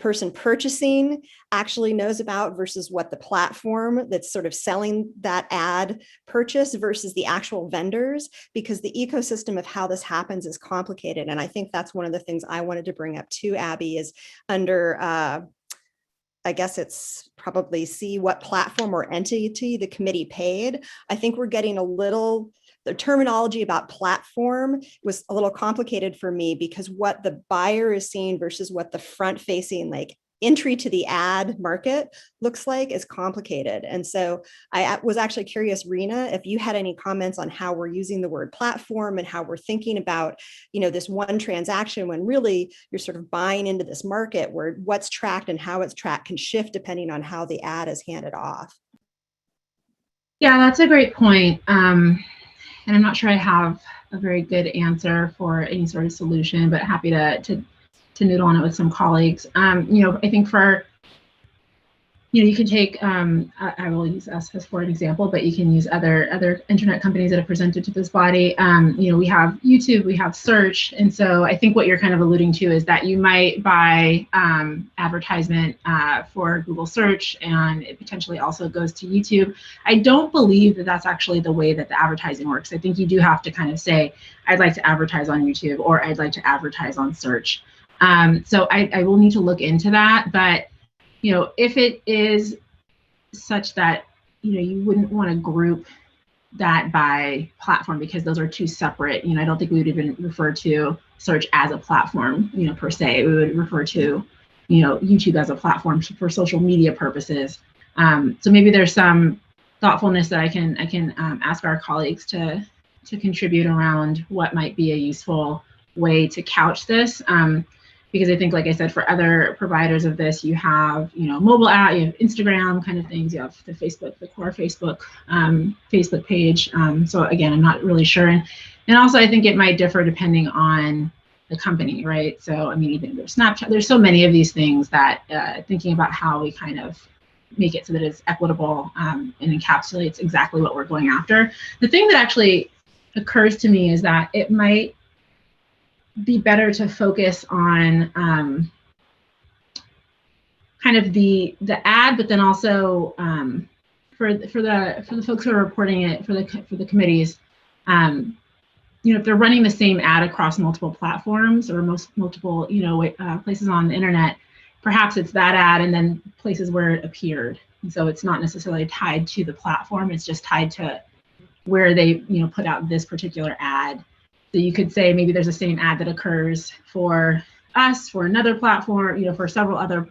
person purchasing actually knows about versus what the platform that's sort of selling that ad purchase versus the actual vendors, because the ecosystem of how this happens is complicated. And I think that's one of the things I wanted to bring up too, Abby, is under I guess it's probably see what platform or entity the committee paid. I think we're getting the terminology about platform was a little complicated for me, because what the buyer is seeing versus what the front facing like entry to the ad market looks like is complicated. And so I was actually curious, Rena, if you had any comments on how we're using the word platform and how we're thinking about, this one transaction, when really you're sort of buying into this market where what's tracked and how it's tracked can shift depending on how the ad is handed off. Yeah, that's a great point. And I'm not sure I have a very good answer for any sort of solution, but happy to noodle on it with some colleagues. I think for, you can take, I will use us as for an example, but you can use other internet companies that have presented to this body. We have YouTube, we have search. And so I think what you're kind of alluding to is that you might buy advertisement for Google search, and it potentially also goes to YouTube. I don't believe that that's actually the way that the advertising works. I think you do have to kind of say, I'd like to advertise on YouTube, or I'd like to advertise on search. So I will need to look into that, but if it is such that you wouldn't want to group that by platform, because those are two separate, I don't think we would even refer to search as a platform, per se. We would refer to YouTube as a platform for social media purposes. So maybe there's some thoughtfulness that I can ask our colleagues to contribute around what might be a useful way to couch this. Because I think, like I said, for other providers of this, you have, mobile app, you have Instagram kind of things, you have the core Facebook page. So again, I'm not really sure. And also I think it might differ depending on the company, right? So, even there's Snapchat, there's so many of these things that thinking about how we kind of make it so that it's equitable and encapsulates exactly what we're going after. The thing that actually occurs to me is that it might be better to focus on kind of the ad, but then also for the folks who are reporting it for the committees, if they're running the same ad across multiple platforms or multiple places on the internet, perhaps it's that ad and then places where it appeared. And so it's not necessarily tied to the platform; it's just tied to where they put out this particular ad. So you could say maybe there's the same ad that occurs for us, for another platform, for several other,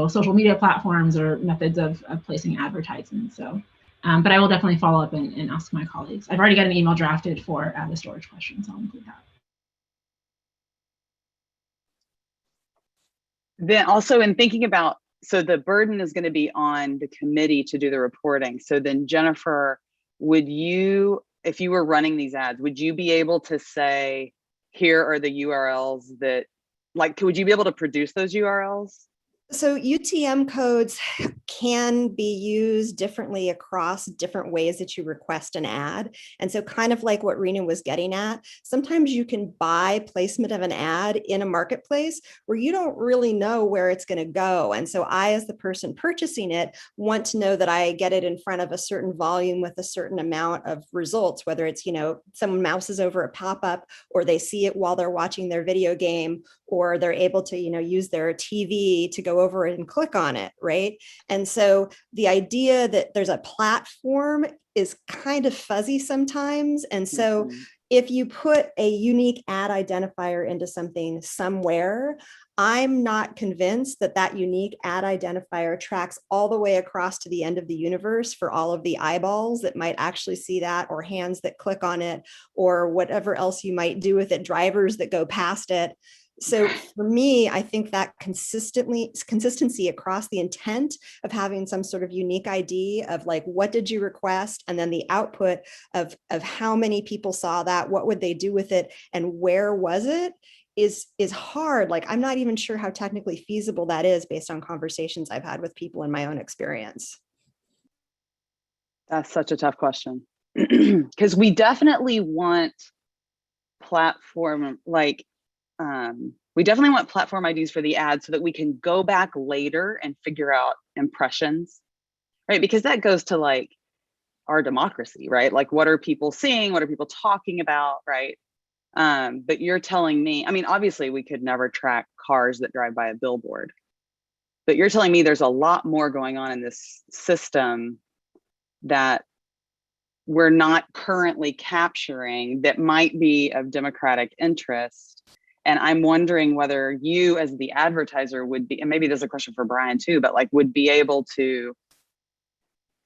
social media platforms or methods of placing advertisements. So, but I will definitely follow up and ask my colleagues. I've already got an email drafted for the storage question, so I'll include that. Then also in thinking about, so the burden is going to be on the committee to do the reporting. So then Jennifer, would you, if you were running these ads, would you be able to say, here are the URLs that, would you be able to produce those URLs? So UTM codes can be used differently across different ways that you request an ad. And so kind of like what Rena was getting at, sometimes you can buy placement of an ad in a marketplace where you don't really know where it's going to go. And so I, as the person purchasing it, want to know that I get it in front of a certain volume with a certain amount of results, whether it's, someone mouses over a pop-up or they see it while they're watching their video game, or they're able to, use their TV to go over it and click on it, right? And so the idea that there's a platform is kind of fuzzy sometimes. And so if you put a unique ad identifier into something somewhere, I'm not convinced that that unique ad identifier tracks all the way across to the end of the universe for all of the eyeballs that might actually see that, or hands that click on it, or whatever else you might do with it, drivers that go past it. So for me, I think that consistency across the intent of having some sort of unique ID of what did you request? And then the output of how many people saw that, what would they do with it, and where was it is hard. I'm not even sure how technically feasible that is based on conversations I've had with people in my own experience. That's such a tough question. because we definitely want platform, like, we definitely want platform IDs for the ads so that we can go back later and figure out impressions, right? Because that goes to like our democracy, right? Like, what are people seeing? What are people talking about, right? But you're telling me, I mean, obviously we could never track cars that drive by a billboard, but you're telling me there's a lot more going on in this system that we're not currently capturing that might be of democratic interest. And I'm wondering whether you as the advertiser would be, and maybe there's a question for Brian too, but like would be able to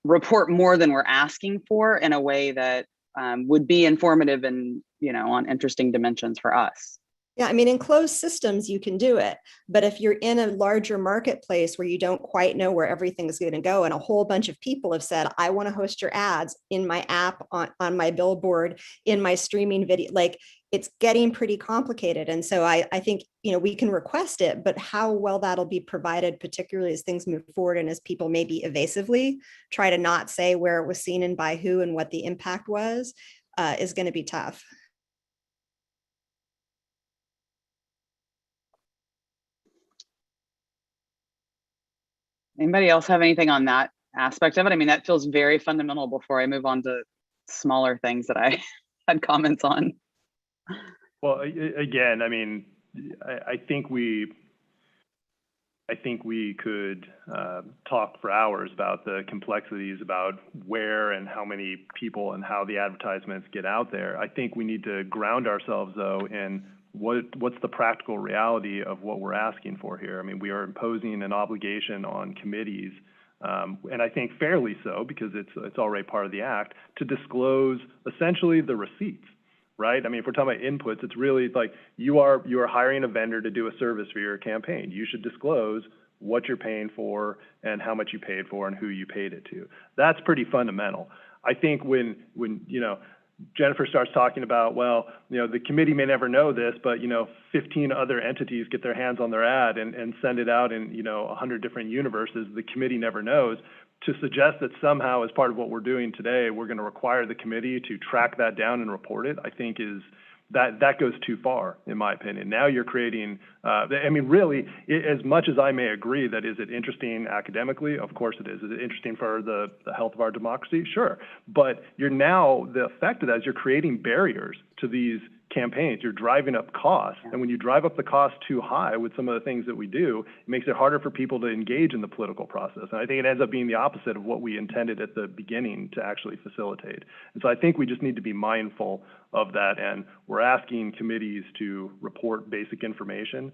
report more than we're asking for in a way that would be informative and, you know, on interesting dimensions for us. Yeah, I mean, in closed systems, you can do it. But if you're in a larger marketplace where you don't quite know where everything's going to go, and a whole bunch of people have said, I want to host your ads in my app, on my billboard, in my streaming video, like it's getting pretty complicated. And so I think, you know, we can request it, but how well that'll be provided, particularly as things move forward and as people maybe evasively try to not say where it was seen and by who and what the impact was, is going to be tough. Anybody else have anything on that aspect of it? I mean, that feels very fundamental before I move on to smaller things that I had comments on. Well, again, I mean, I think we could talk for hours about the complexities about where and how many people and how the advertisements get out there. I think we need to ground ourselves, though, in what's the practical reality of what we're asking for here. I mean, we are imposing an obligation on committees, and I think fairly so, because it's already part of the act, to disclose essentially the receipts, right? I mean, if we're talking about inputs, it's really like you are hiring a vendor to do a service for your campaign. You should disclose what you're paying for and how much you paid for and who you paid it to. That's pretty fundamental. I think when you know, Jennifer starts talking about, well, you know, the committee may never know this, but, you know, 15 other entities get their hands on their ad and send it out in, you know, 100 different universes, the committee never knows. To suggest that somehow as part of what we're doing today, we're going to require the committee to track that down and report it, I think that goes too far, in my opinion. Now you're creating, I mean, really, as much as I may agree that is it interesting academically, of course it is. Is it interesting for the health of our democracy? Sure. But the effect of that is you're creating barriers to these campaigns. You're driving up costs. And when you drive up the cost too high with some of the things that we do, it makes it harder for people to engage in the political process. And I think it ends up being the opposite of what we intended at the beginning to actually facilitate. And so I think we just need to be mindful of that. And we're asking committees to report basic information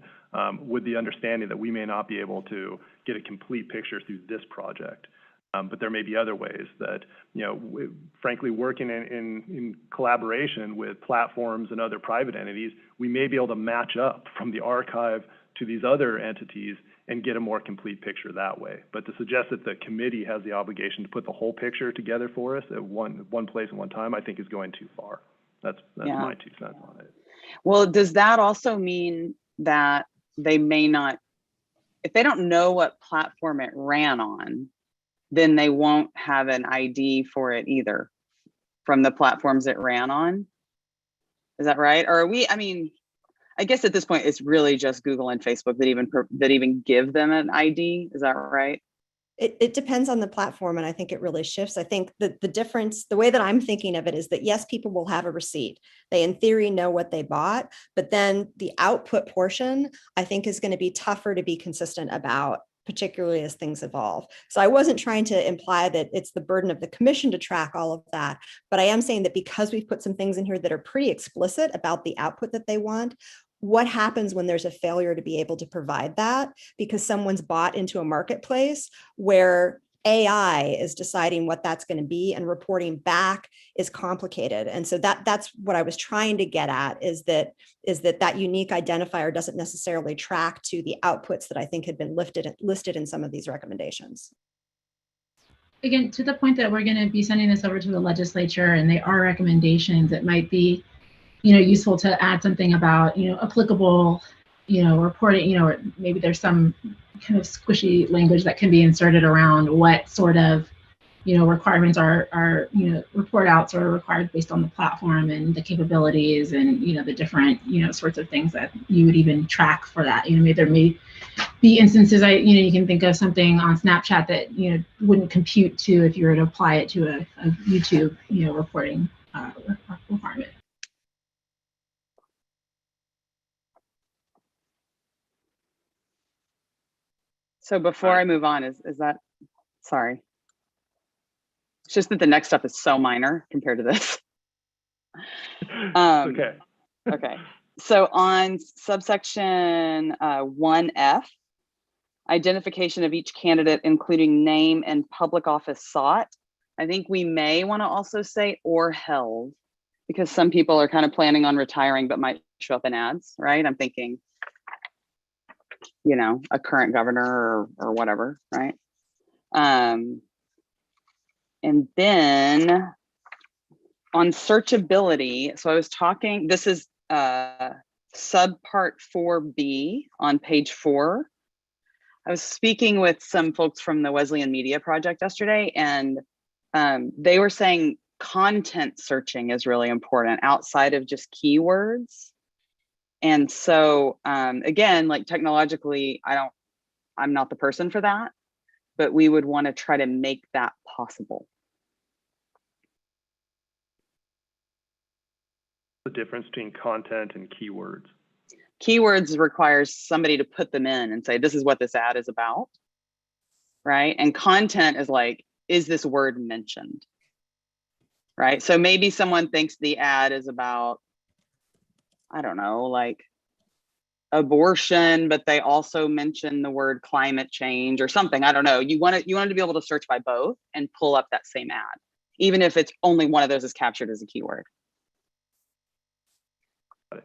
with the understanding that we may not be able to get a complete picture through this project. But there may be other ways that, you know, frankly, working in collaboration with platforms and other private entities, we may be able to match up from the archive to these other entities and get a more complete picture that way. But to suggest that the committee has the obligation to put the whole picture together for us at one place at one time, I think is going too far. That's my 2 cents on it. Well, does that also mean that they may not, if they don't know what platform it ran on, then they won't have an ID for it either from the platforms it ran on? Is that right? Or are we, I mean, I guess at this point, it's really just Google and Facebook that even give them an ID. Is that right? It depends on the platform, and I think it really shifts. I think that the difference, the way that I'm thinking of it is that, yes, people will have a receipt. They, in theory, know what they bought, but then the output portion, I think, is going to be tougher to be consistent about, particularly as things evolve. So I wasn't trying to imply that it's the burden of the commission to track all of that, but I am saying that because we've put some things in here that are pretty explicit about the output that they want, what happens when there's a failure to be able to provide that because someone's bought into a marketplace where AI is deciding what that's going to be and reporting back is complicated. And so that's what I was trying to get at, is that unique identifier doesn't necessarily track to the outputs that I think had been listed in some of these recommendations. Again, to the point that we're going to be sending this over to the legislature and they are recommendations, it might be, you know, useful to add something about, you know, applicable, you know, reporting, you know, or maybe there's some kind of squishy language that can be inserted around what sort of requirements are report outs are required based on the platform and the capabilities and, the different, sorts of things that you would even track for that. Maybe there may be instances you can think of something on Snapchat that, wouldn't compute to if you were to apply it to a YouTube, reporting requirement. So before I move on, is that, sorry. It's just that the next stuff is so minor compared to this. Okay. Okay. So on subsection 1F, identification of each candidate, including name and public office sought, I think we may want to also say or held, because some people are kind of planning on retiring but might show up in ads, right? I'm thinking, a current governor or whatever, right? And then on searchability, so I was talking, this is subpart 4B on page 4. I was speaking with some folks from the Wesleyan Media Project yesterday, and they were saying content searching is really important outside of just keywords. And so again, like technologically, I'm not the person for that, but we would want to try to make that possible. The difference between content and keywords. Keywords requires somebody to put them in and say, this is what this ad is about, right? And content is like, is this word mentioned, right? So maybe someone thinks the ad is about, I don't know, like abortion, but they also mention the word climate change or something. I don't know. You want to be able to search by both and pull up that same ad, even if it's only one of those is captured as a keyword.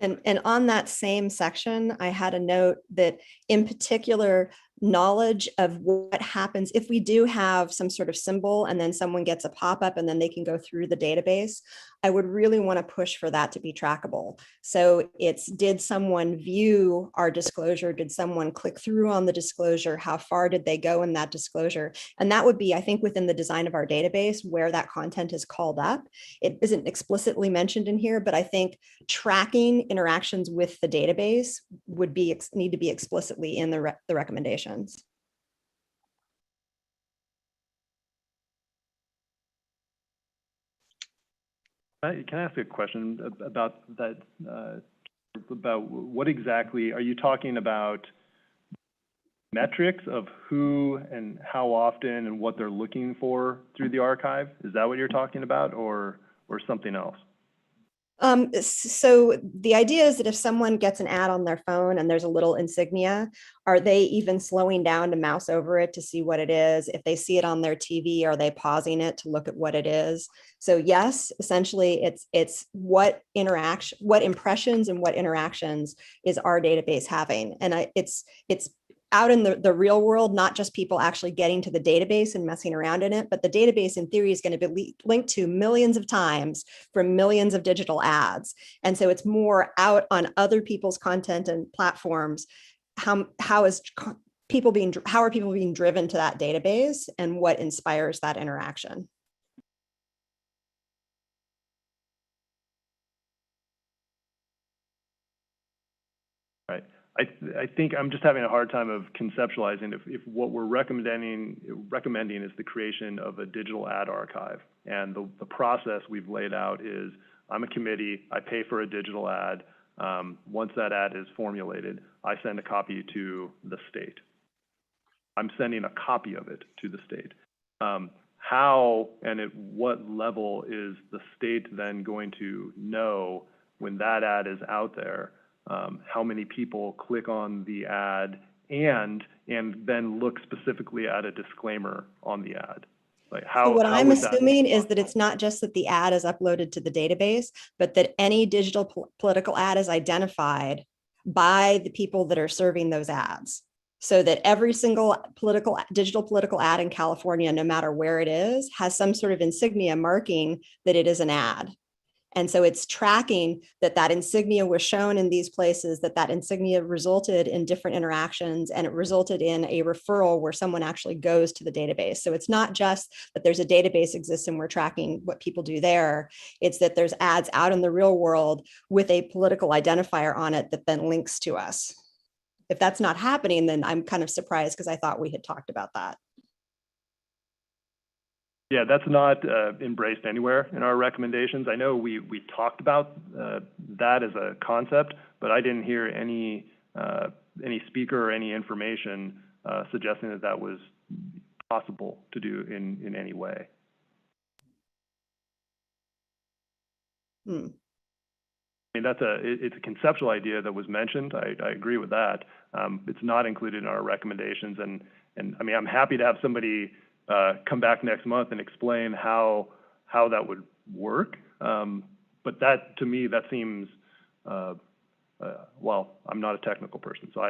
And on that same section, I had a note that in particular, knowledge of what happens if we do have some sort of symbol and then someone gets a pop-up and then they can go through the database. I would really want to push for that to be trackable. So it's, did someone view our disclosure? Did someone click through on the disclosure? How far did they go in that disclosure? And that would be, I think, within the design of our database where that content is called up. It isn't explicitly mentioned in here, but I think tracking interactions with the database would need to be explicitly in the recommendations. Can I ask a question about that? About what exactly are you talking about? Metrics of who and how often and what they're looking for through the archive? Is that what you're talking about, or something else? So the idea is that if someone gets an ad on their phone and there's a little insignia, are they even slowing down to mouse over it to see what it is? If they see it on their TV, are they pausing it to look at what it is? So yes, essentially it's what impressions and what interactions is our database having? And it's out in the real world, not just people actually getting to the database and messing around in it, but the database in theory is going to be linked to millions of times from millions of digital ads. And so it's more out on other people's content and platforms. How are people being driven to that database and what inspires that interaction? Right. I think I'm just having a hard time of conceptualizing if what we're recommending is the creation of a digital ad archive. And the process we've laid out is, I'm a committee, I pay for a digital ad. Once that ad is formulated, I send a copy to the state. I'm sending a copy of it to the state. How and at what level is the state then going to know when that ad is out there? How many people click on the ad and then look specifically at a disclaimer on the ad? Like so what I'm assuming is that it's not just that the ad is uploaded to the database, but that any digital political ad is identified by the people that are serving those ads. So that every single digital political ad in California, no matter where it is, has some sort of insignia marking that it is an ad. And so it's tracking that that insignia was shown in these places, that that insignia resulted in different interactions, and it resulted in a referral where someone actually goes to the database. So it's not just that there's a database exists and we're tracking what people do there. It's that there's ads out in the real world with a political identifier on it that then links to us. If that's not happening, then I'm kind of surprised because I thought we had talked about that. Yeah, that's not embraced anywhere in our recommendations. I know we talked about that as a concept, but I didn't hear any speaker or any information suggesting that that was possible to do in any way. I mean, it's a conceptual idea that was mentioned. I agree with that. It's not included in our recommendations, and I mean, I'm happy to have somebody come back next month and explain how that would work. But that, to me, that seems well, I'm not a technical person, so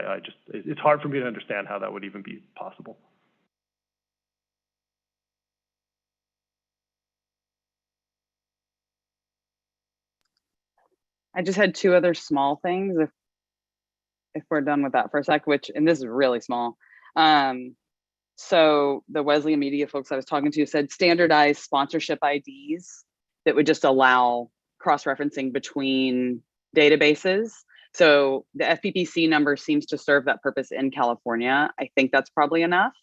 it's hard for me to understand how that would even be possible. I just had two other small things if we're done with that for a sec, and this is really small. So the Wesleyan Media folks I was talking to said standardized sponsorship IDs that would just allow cross-referencing between databases. So the FPPC number seems to serve that purpose in California. I think that's probably enough.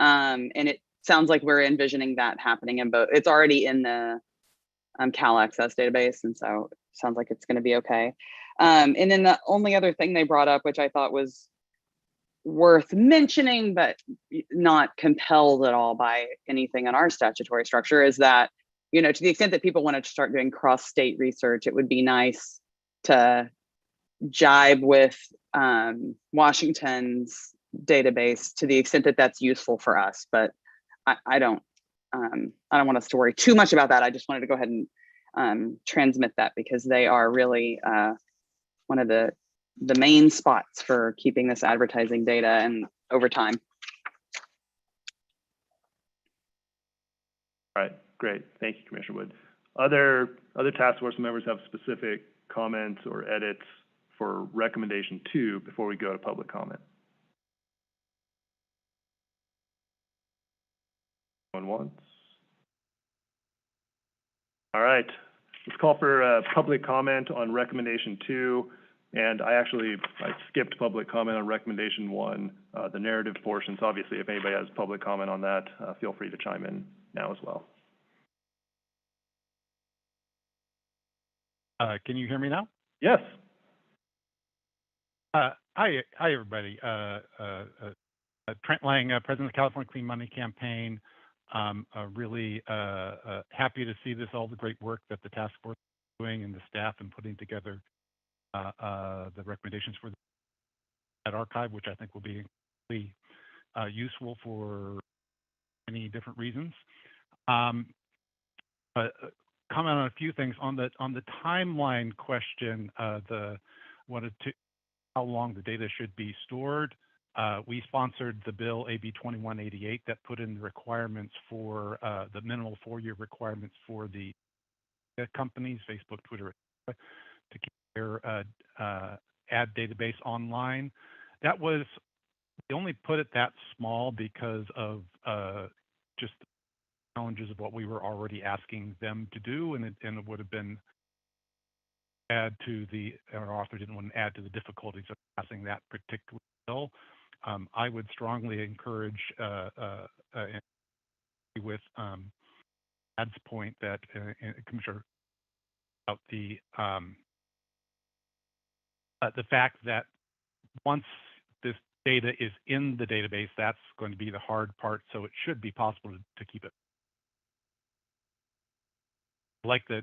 And it sounds like we're envisioning that happening in both. It's already in the Cal Access database, and so it sounds like it's going to be okay. And then the only other thing they brought up, which I thought was worth mentioning, but not compelled at all by anything in our statutory structure, is that, you know, to the extent that people wanted to start doing cross-state research, it would be nice to jibe with Washington's database to the extent that that's useful for us. But I don't want us to worry too much about that. I just wanted to go ahead and transmit that, because they are really one of the main spots for keeping this advertising data and over time. All right, great. Thank you, Commissioner Wood. Other task force members have specific comments or edits for recommendation 2 before we go to public comment? Going once. All right, let's call for public comment on recommendation 2. And I skipped public comment on recommendation 1, the narrative portions. Obviously, if anybody has public comment on that, feel free to chime in now as well. Can you hear me now? Yes. Hi, everybody. Trent Lang, President of the California Clean Money Campaign. Really happy to see all the great work that the task force is doing, and the staff in putting together the recommendations for that archive, which I think will be really useful for many different reasons. But comment on a few things on the timeline question. How long the data should be stored. We sponsored the bill AB 2188 that put in the requirements for the minimal 4-year requirements for the companies, Facebook, Twitter, to keep their ad database online. That was, we only put it that small because of just the challenges of what we were already asking them to do, and it would have been our author didn't want to add to the difficulties of passing that particular bill. I would strongly encourage with Ad's point that Commissioner about the fact that once this data is in the database, that's going to be the hard part. So it should be possible to keep it. Like the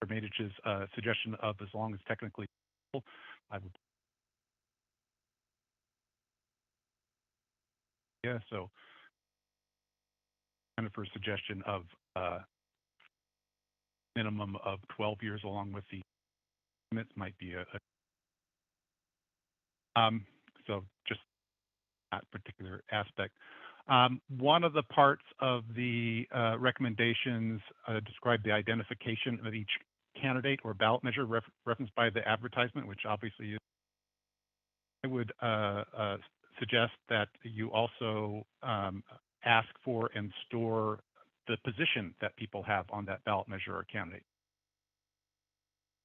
Madich's suggestion of as long as technically possible, I would. Yeah, so Jennifer's suggestion of minimum of 12 years along with the limits might be so just that particular aspect. One of the parts of the recommendations describe the identification of each candidate or ballot measure referenced by the advertisement, which obviously is. I would suggest that you also ask for and store the position that people have on that ballot measure or candidate.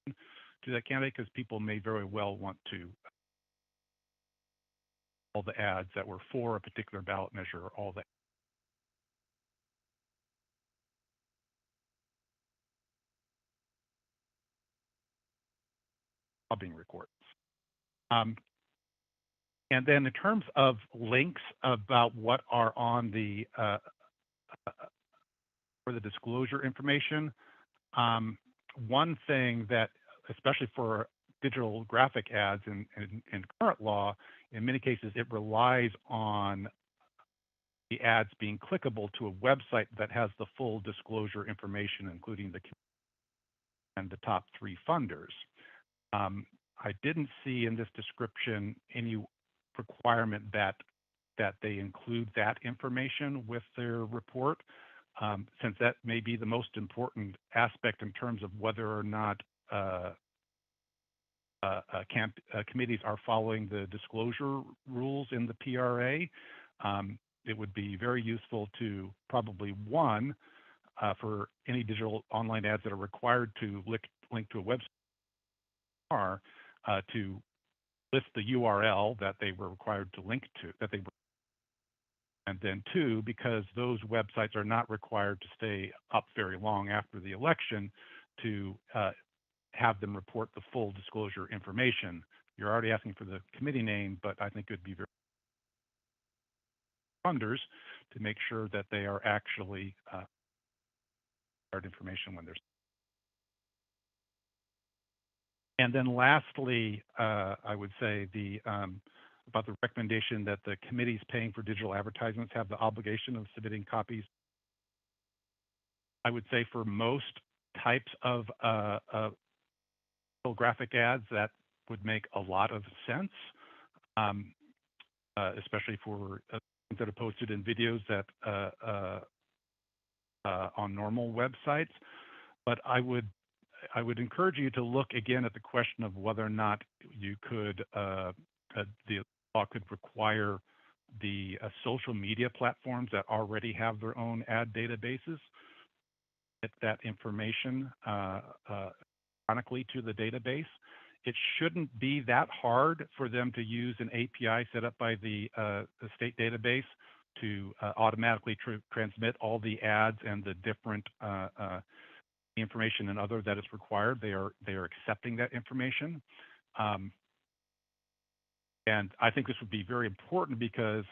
To that candidate, because people may very well want to all the ads that were for a particular ballot measure or all the lobbying reports. And then in terms of links about what are on the for the disclosure information, one thing that, especially for digital graphic ads in current law, in many cases, it relies on the ads being clickable to a website that has the full disclosure information, including the and the top 3 funders. I didn't see in this description any requirement that they include that information with their report, since that may be the most important aspect in terms of whether or not committees are following the disclosure rules in the PRA. It would be very useful to probably for any digital online ads that are required to link to a website to list the URL that they were required to link to, and then 2, because those websites are not required to stay up very long after the election, to have them report the full disclosure information. You're already asking for the committee name, but I think it would be very funders to make sure that they are actually information when there's. And then lastly, I would say about the recommendation that the committees paying for digital advertisements have the obligation of submitting copies. I would say for most types of graphic ads, that would make a lot of sense, especially for things that are posted in videos that on normal websites. But I would encourage you to look again at the question of whether or not you could the law could require the social media platforms that already have their own ad databases get that information chronically to the database. It shouldn't be that hard for them to use an API set up by the state database to automatically transmit all the ads and the different information and other that is required. They are accepting that information. And I think this would be very important because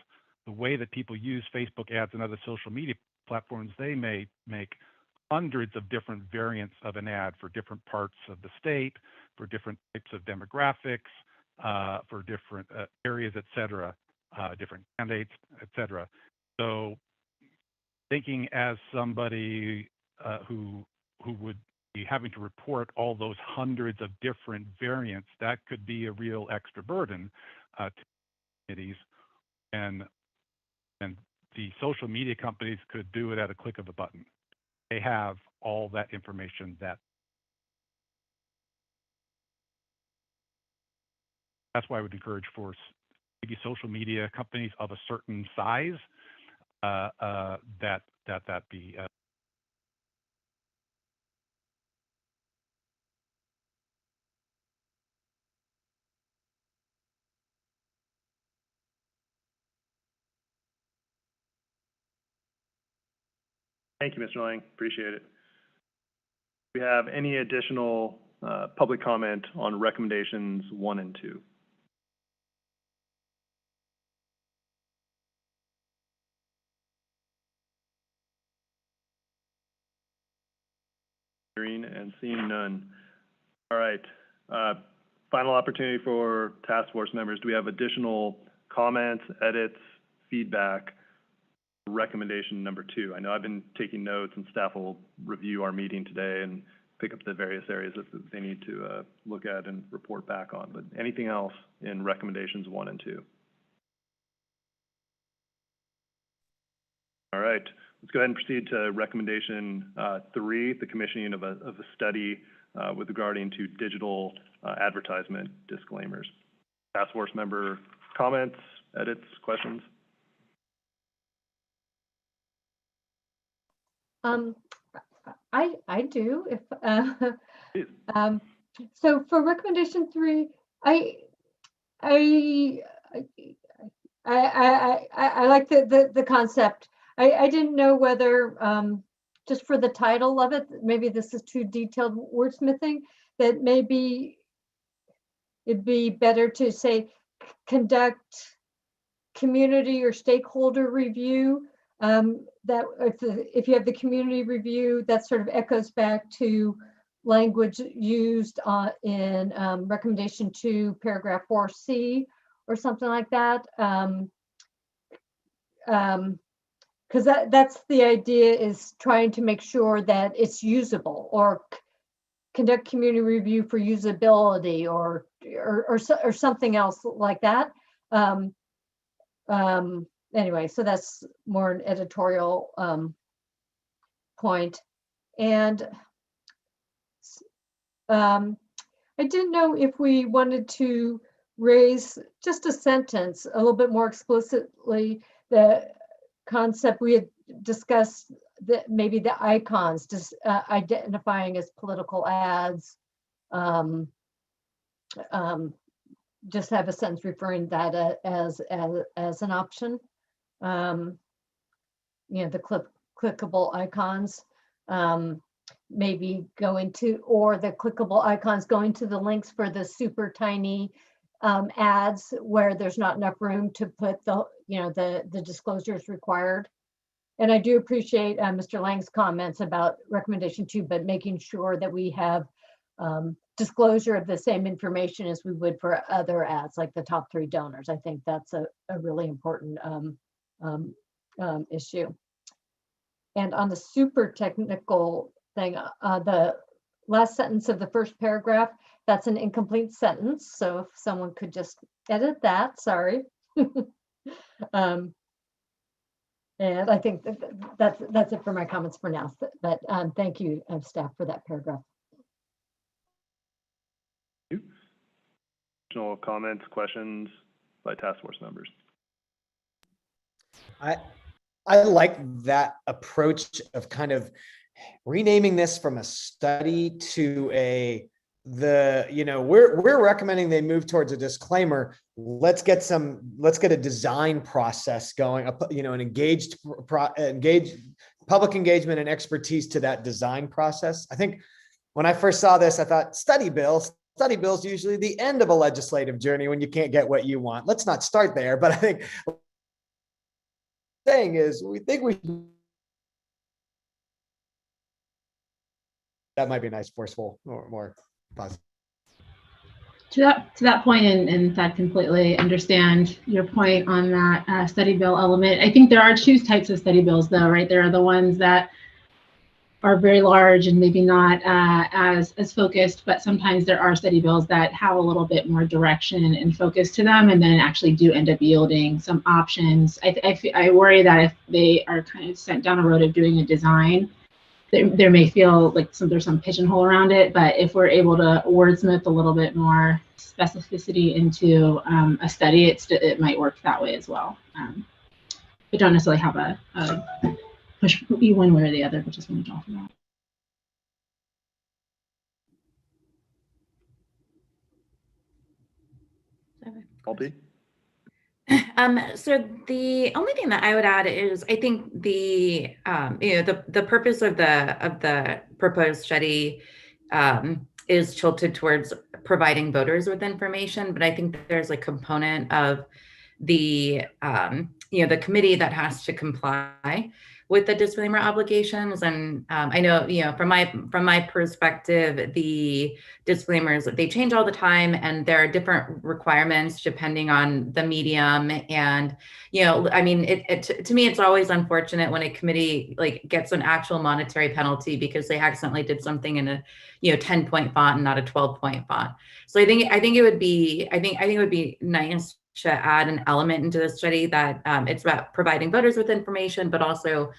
the way that people use Facebook ads and other social media platforms, they may make hundreds of different variants of an ad for different parts of the state, for different types of demographics, for different areas, et cetera, different candidates, et cetera. So thinking as somebody who would be having to report all those hundreds of different variants, that could be a real extra burden to committees. And the social media companies could do it at a click of a button. They have all that information. That's why I would encourage for maybe social media companies of a certain size that be. Thank you, Mr. Lang. Appreciate it. Do we have any additional public comment on recommendations 1 and 2? Hearing and seeing none. All right. Final opportunity for task force members. Do we have additional comments, edits, feedback? Recommendation number 2. I know I've been taking notes, and staff will review our meeting today and pick up the various areas that they need to look at and report back on. But anything else in recommendations 1 and 2? All right, let's go ahead and proceed to recommendation 3, the commissioning of a study with regarding to digital advertisement disclaimers. Task force member comments, edits, questions? I do, if Please. so for recommendation 3, I like the concept. I didn't know whether just for the title of it, maybe this is too detailed wordsmithing, that maybe it'd be better to say conduct community or stakeholder review. That if you have the community review, that sort of echoes back to language used in recommendation 2, paragraph 4C, or something like that. Because that's the idea, is trying to make sure that it's usable, or conduct community review for usability, or something else like that. Anyway, so that's more an editorial point. And I didn't know if we wanted to raise just a sentence a little bit more explicitly the concept we had discussed, that maybe the icons just identifying as political ads. Just have a sentence referring to that as an option. The clickable icons, maybe going to, or the clickable icons going to the links for the super tiny ads where there's not enough room to put the disclosures required. And I do appreciate Mr. Lang's comments about recommendation 2, but making sure that we have disclosure of the same information as we would for other ads, like the top 3 donors. I think that's a really important issue. And on the super technical thing, the last sentence of the first paragraph, that's an incomplete sentence. So if someone could just edit that, sorry. And I think that's it for my comments for now. But thank you, staff, for that paragraph. Additional comments, questions by task force members? I like that approach of kind of renaming this from a study to we're recommending they move towards a disclaimer. Let's get a design process going, an engaged public engagement and expertise to that design process. I think when I first saw this, I thought study bills usually the end of a legislative journey when you can't get what you want. Let's not start there, but I think thing is, that might be a nice, forceful, or more positive. To that point, and I completely understand your point on that study bill element. I think there are 2 types of study bills, though, right? There are the ones that are very large and maybe not as focused, but sometimes there are study bills that have a little bit more direction and focus to them, and then actually do end up yielding some options. I worry that if they are kind of sent down a road of doing a design, there may feel like there's some pigeonhole around it. But if we're able to wordsmith a little bit more specificity into a study, it might work that way as well. We don't necessarily have a push you one way or the other, but just want to talk about. Colby? So the only thing that I would add is I think the purpose of the proposed study is tilted towards providing voters with information, but I think that there's a component of the the committee that has to comply with the disclaimer obligations. And I know, from my perspective, the disclaimers, they change all the time, and there are different requirements depending on the medium. And, I mean, to me, it's always unfortunate when a committee gets an actual monetary penalty because they accidentally did something in a 10-point font and not a 12-point font. So I think it would be nice to add an element into the study that it's about providing voters with information, but also,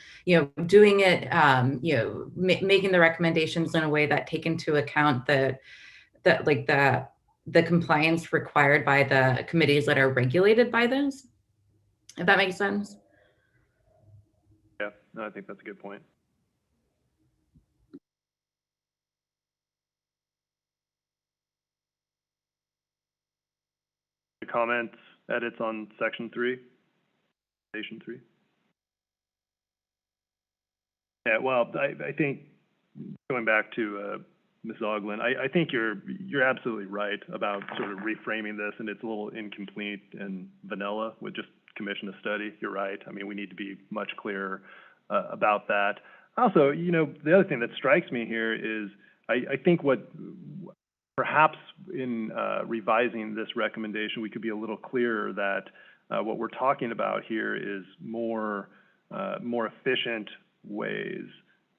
doing it, making the recommendations in a way that take into account the compliance required by the committees that are regulated by those, if that makes sense. Yeah, no, I think that's a good point. Comments, edits on section 3, station 3? Yeah, well, I think going back to Ms. Oglin, I think you're absolutely right about sort of reframing this, and it's a little incomplete and vanilla with just commission a study. You're right. I mean, we need to be much clearer about that. Also, the other thing that strikes me here is I think what perhaps in revising this recommendation, we could be a little clearer that what we're talking about here is more efficient ways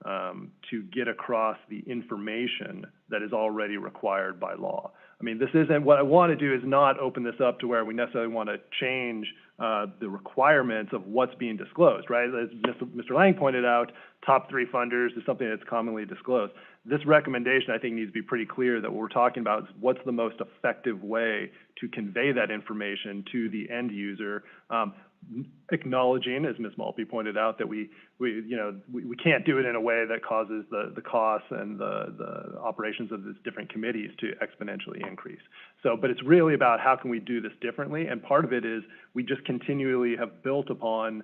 to get across the information that is already required by law. I mean, this isn't, what I want to do is not open this up to where we necessarily want to change the requirements of what's being disclosed, right? As Mr. Lang pointed out, top 3 funders is something that's commonly disclosed. This recommendation, I think, needs to be pretty clear that what we're talking about is what's the most effective way to convey that information to the end user, acknowledging, as Ms. Malpe pointed out, that we can't do it in a way that causes the costs and the operations of these different committees to exponentially increase. So, but it's really about how can we do this differently, and part of it is we just continually have built upon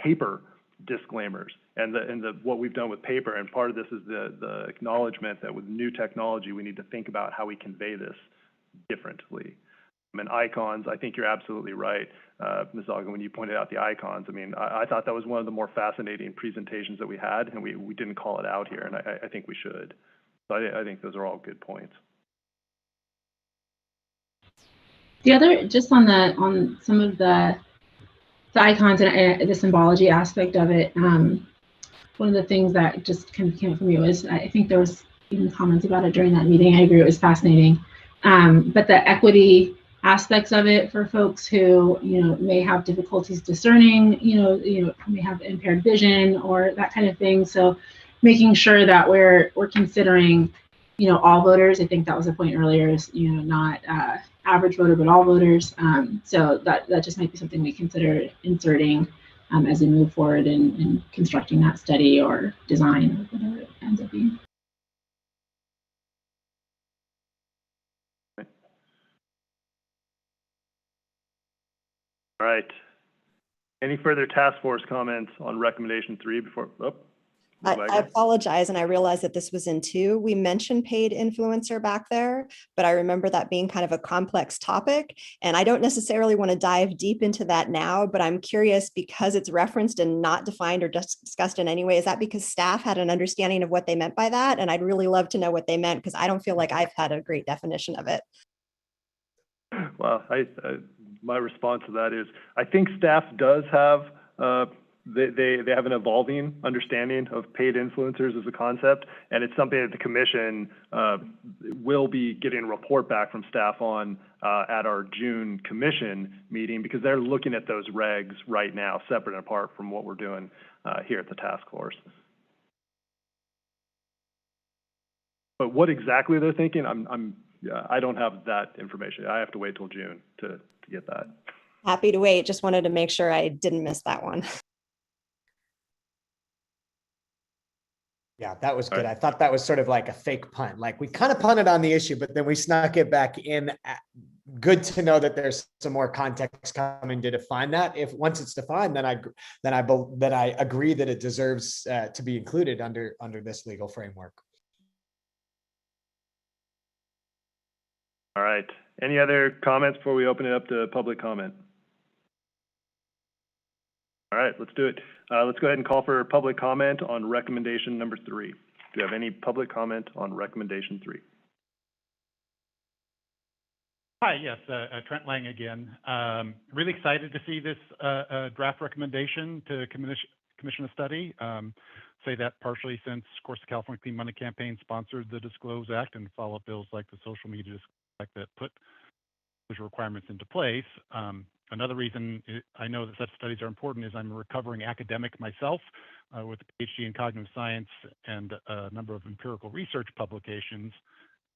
paper disclaimers and what we've done with paper, and part of this is the acknowledgement that with new technology we need to think about how we convey this differently. And icons, I think you're absolutely right, Ms. Oglin, when you pointed out the icons. I mean, I thought that was one of the more fascinating presentations that we had, and we didn't call it out here, and I think we should. So I think those are all good points. The other, just on some of the icons and the symbology aspect of it, one of the things that just kind of came up for me was, I think there was even comments about it during that meeting. I agree, it was fascinating. But the equity aspects of it for folks who may have difficulties discerning, may have impaired vision or that kind of thing. So making sure that we're considering all voters. I think that was a point earlier, is not average voter but all voters. So that just might be something we consider inserting as we move forward in constructing that study or design or whatever it ends up being. All right. Any further task force comments on recommendation 3 before? I apologize, and I realized that this was in 2. We mentioned paid influencer back there, but I remember that being kind of a complex topic, and I don't necessarily want to dive deep into that now, but I'm curious, because it's referenced and not defined or discussed in any way, is that because staff had an understanding of what they meant by that? And I'd really love to know what they meant, because I don't feel like I've had a great definition of it. Well, my response to that is, I think staff does have they have an evolving understanding of paid influencers as a concept, and it's something that the commission will be getting a report back from staff on at our June commission meeting, because they're looking at those regs right now, separate and apart from what we're doing here at the task force. But what exactly they're thinking, I don't have that information. I have to wait till June to get that. Happy to wait. Just wanted to make sure I didn't miss that one. Yeah, that was good. I thought that was sort of like a fake punt. Like, we kind of punted on the issue, but then we snuck it back in. Good to know that there's some more context coming to define that. If once it's defined, then I agree that it deserves to be included under this legal framework. All right. Any other comments before we open it up to public comment? All right, let's do it. Let's go ahead and call for public comment on recommendation number 3. Do you have any public comment on recommendation 3? Hi, yes, Trent Lang again. Really excited to see this draft recommendation to commission a study. Say that partially since, of course, the California Clean Money Campaign sponsored the Disclose Act and follow-up bills like the Social Media Disclose Act that put disclosure requirements into place. Another reason I know that such studies are important is I'm a recovering academic myself with a PhD in cognitive science and a number of empirical research publications.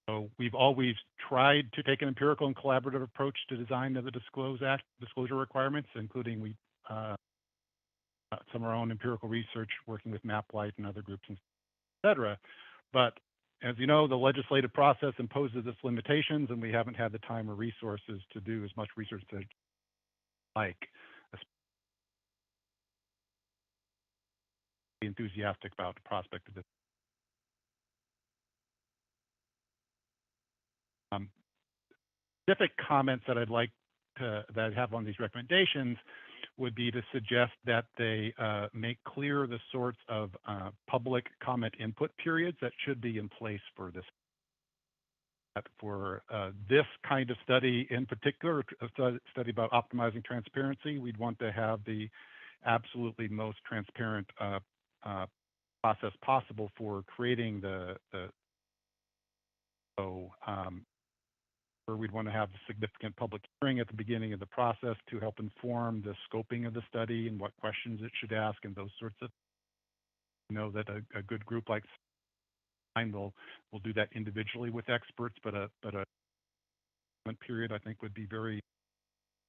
So we've always tried to take an empirical and collaborative approach to design of the disclosure requirements, including some of our own empirical research working with MapLight and other groups, et cetera. But as you know, the legislative process imposes its limitations, and we haven't had the time or resources to do as much research as I'd like. Enthusiastic about the prospect of this. Specific comments that I'd like to that I have on these recommendations would be to suggest that they make clear the sorts of public comment input periods that should be in place for this. For this kind of study in particular, a study about optimizing transparency, we'd want to have the absolutely most transparent process possible for creating where we'd want to have a significant public hearing at the beginning of the process to help inform the scoping of the study and what questions it should ask and those sorts of. You know that a good group like mine will do that individually with experts, but a period I think would be very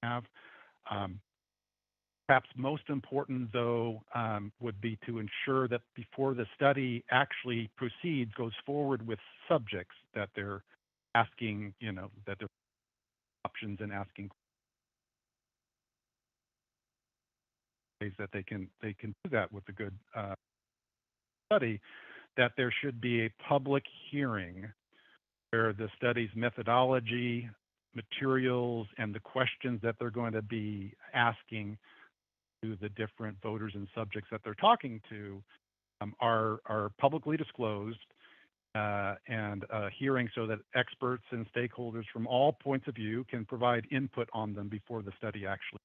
perhaps most important though would be to ensure that before the study actually proceeds, goes forward with subjects that they're asking, you know, that they're options and asking ways that they can do that with a good study, that there should be a public hearing where the study's methodology, materials, and the questions that they're going to be asking to the different voters and subjects that they're talking to are publicly disclosed and a hearing so that experts and stakeholders from all points of view can provide input on them before the study actually.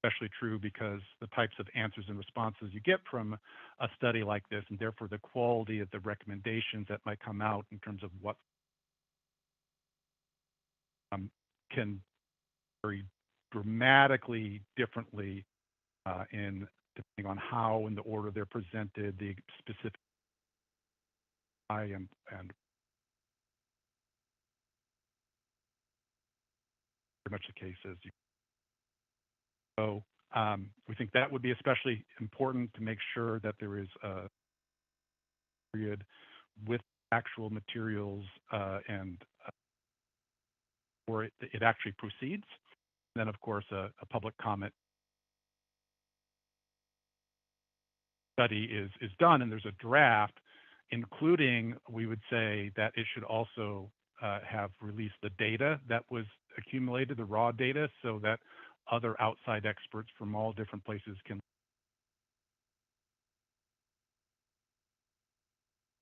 Especially true because the types of answers and responses you get from a study like this, and therefore the quality of the recommendations that might come out in terms of what can vary dramatically differently in depending on how and the order they're presented, the specific and very much the case as you. So we think that would be especially important to make sure that there is a period with actual materials and or it actually proceeds. And then, of course, a public comment study is done, and there's a draft, including, we would say that it should also have released the data that was accumulated, the raw data, so that other outside experts from all different places can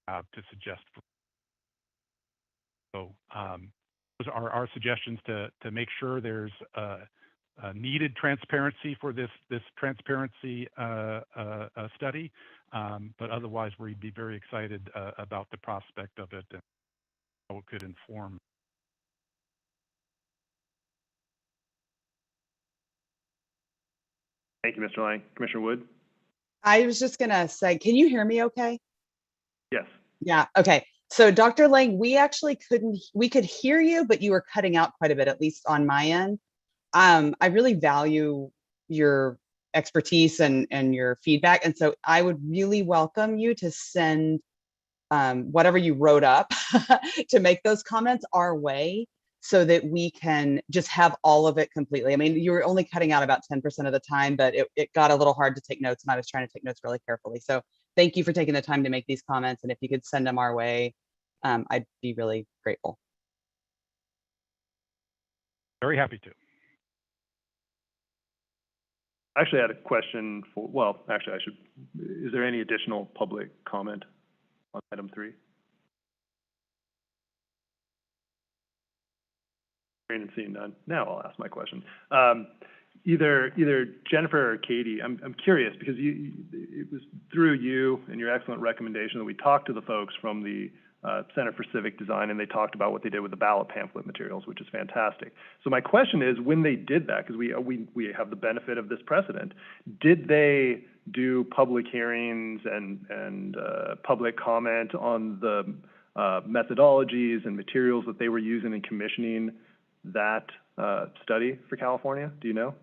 to suggest. So those are our suggestions to make sure there's needed transparency for this transparency study, but otherwise we'd be very excited about the prospect of it and how it could inform. Thank you, Mr. Lang. Commissioner Wood? I was just gonna say, can you hear me okay? Yes. Yeah, okay. So Dr. Lang, we could hear you, but you were cutting out quite a bit, at least on my end. I really value your expertise and your feedback. And so I would really welcome you to send whatever you wrote up to make those comments our way so that we can just have all of it completely. I mean, you were only cutting out about 10% of the time, but it got a little hard to take notes and I was trying to take notes really carefully. So thank you for taking the time to make these comments. And if you could send them our way, I'd be really grateful. Very happy to. I actually had a question for, well, actually is there any additional public comment on item 3? Hearing and seeing none. Now I'll ask my question. Either Jennifer or Katie, I'm curious because it was through you and your excellent recommendation that we talked to the folks from the Center for Civic Design, and they talked about what they did with the ballot pamphlet materials, which is fantastic. So my question is, when they did that, because we have the benefit of this precedent, did they do public hearings and public comment on the methodologies and materials that they were using in commissioning that study for California? Do you know?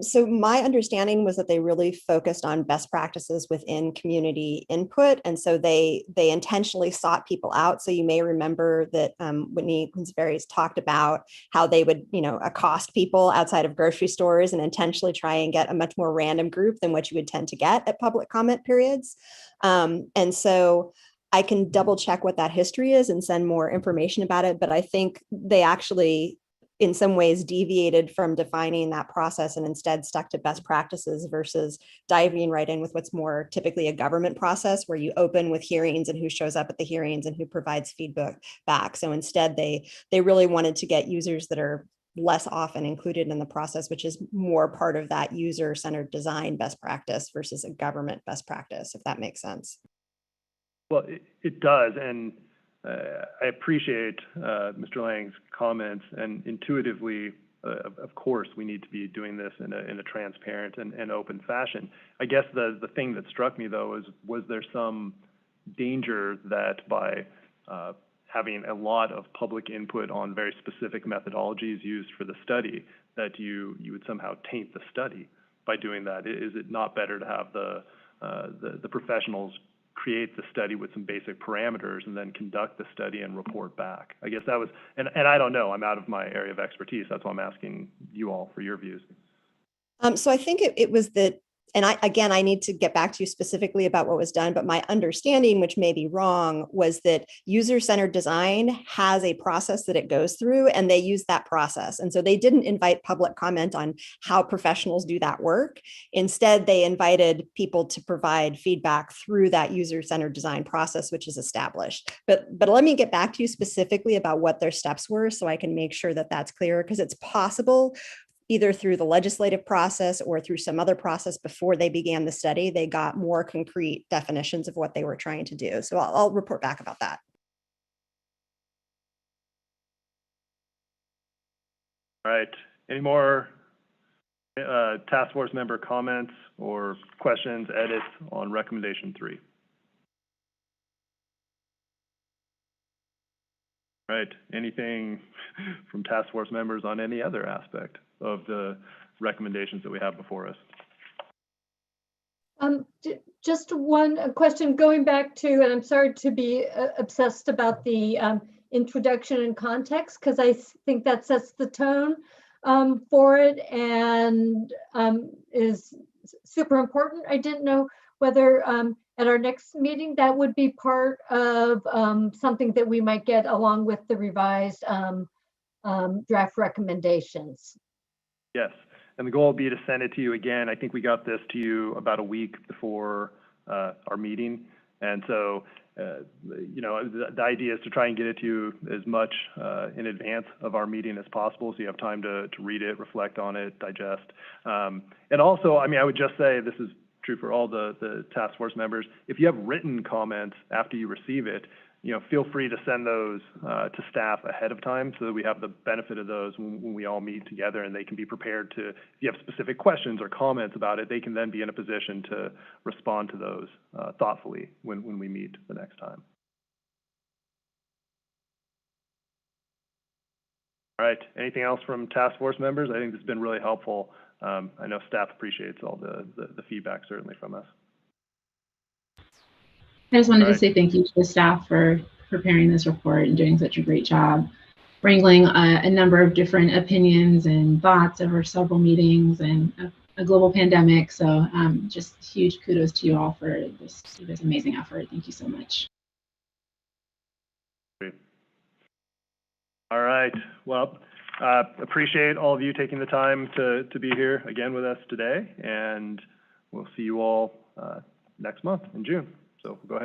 So my understanding was that they really focused on best practices within community input. And so they intentionally sought people out. So you may remember that Whitney Queensberry's talked about how they would, accost people outside of grocery stores and intentionally try and get a much more random group than what you would tend to get at public comment periods. And so I can double check what that history is and send more information about it. But I think they actually, in some ways, deviated from defining that process and instead stuck to best practices versus diving right in with what's more typically a government process where you open with hearings and who shows up at the hearings and who provides feedback back. So instead, they really wanted to get users that are less often included in the process, which is more part of that user-centered design best practice versus a government best practice, if that makes sense. Well, it does, and I appreciate Mr. Lang's comments, and intuitively, of course, we need to be doing this in a transparent and open fashion. I guess the thing that struck me, though, was there some danger that by having a lot of public input on very specific methodologies used for the study, that you would somehow taint the study by doing that? Is it not better to have the professionals create the study with some basic parameters and then conduct the study and report back? I guess that was, and I don't know, I'm out of my area of expertise. That's why I'm asking you all for your views. So I think it was that, and I need to get back to you specifically about what was done, but my understanding, which may be wrong, was that user-centered design has a process that it goes through, and they use that process. And so they didn't invite public comment on how professionals do that work. Instead, they invited people to provide feedback through that user-centered design process, which is established. But let me get back to you specifically about what their steps were so I can make sure that that's clear, because it's possible either through the legislative process or through some other process before they began the study, they got more concrete definitions of what they were trying to do. So I'll report back about that. All right. Any more task force member comments or questions, edits on recommendation 3? All right. Anything from task force members on any other aspect of the recommendations that we have before us? Just one question going back to, and I'm sorry to be obsessed about the introduction and context, because I think that sets the tone for it and is super important. I didn't know whether at our next meeting that would be part of something that we might get along with the revised draft recommendations. Yes, and the goal will be to send it to you again. I think we got this to you about a week before our meeting, and so the idea is to try and get it to you as much in advance of our meeting as possible, so you have time to read it, reflect on it, digest. And also, I would just say, this is true for all the task force members, if you have written comments after you receive it, feel free to send those to staff ahead of time so that we have the benefit of those when we all meet together, and they can be prepared to, if you have specific questions or comments about it, they can then be in a position to respond to those thoughtfully when we meet the next time. All right, anything else from task force members? I think this has been really helpful. I know staff appreciates all the feedback, certainly, from us. I just wanted to say thank you to the staff for preparing this report and doing such a great job, wrangling a number of different opinions and thoughts over several meetings and a global pandemic. So just huge kudos to you all for this amazing effort. Thank you so much. Great. All right. Well, appreciate all of you taking the time to be here again with us today, and we'll see you all next month in June. So go ahead.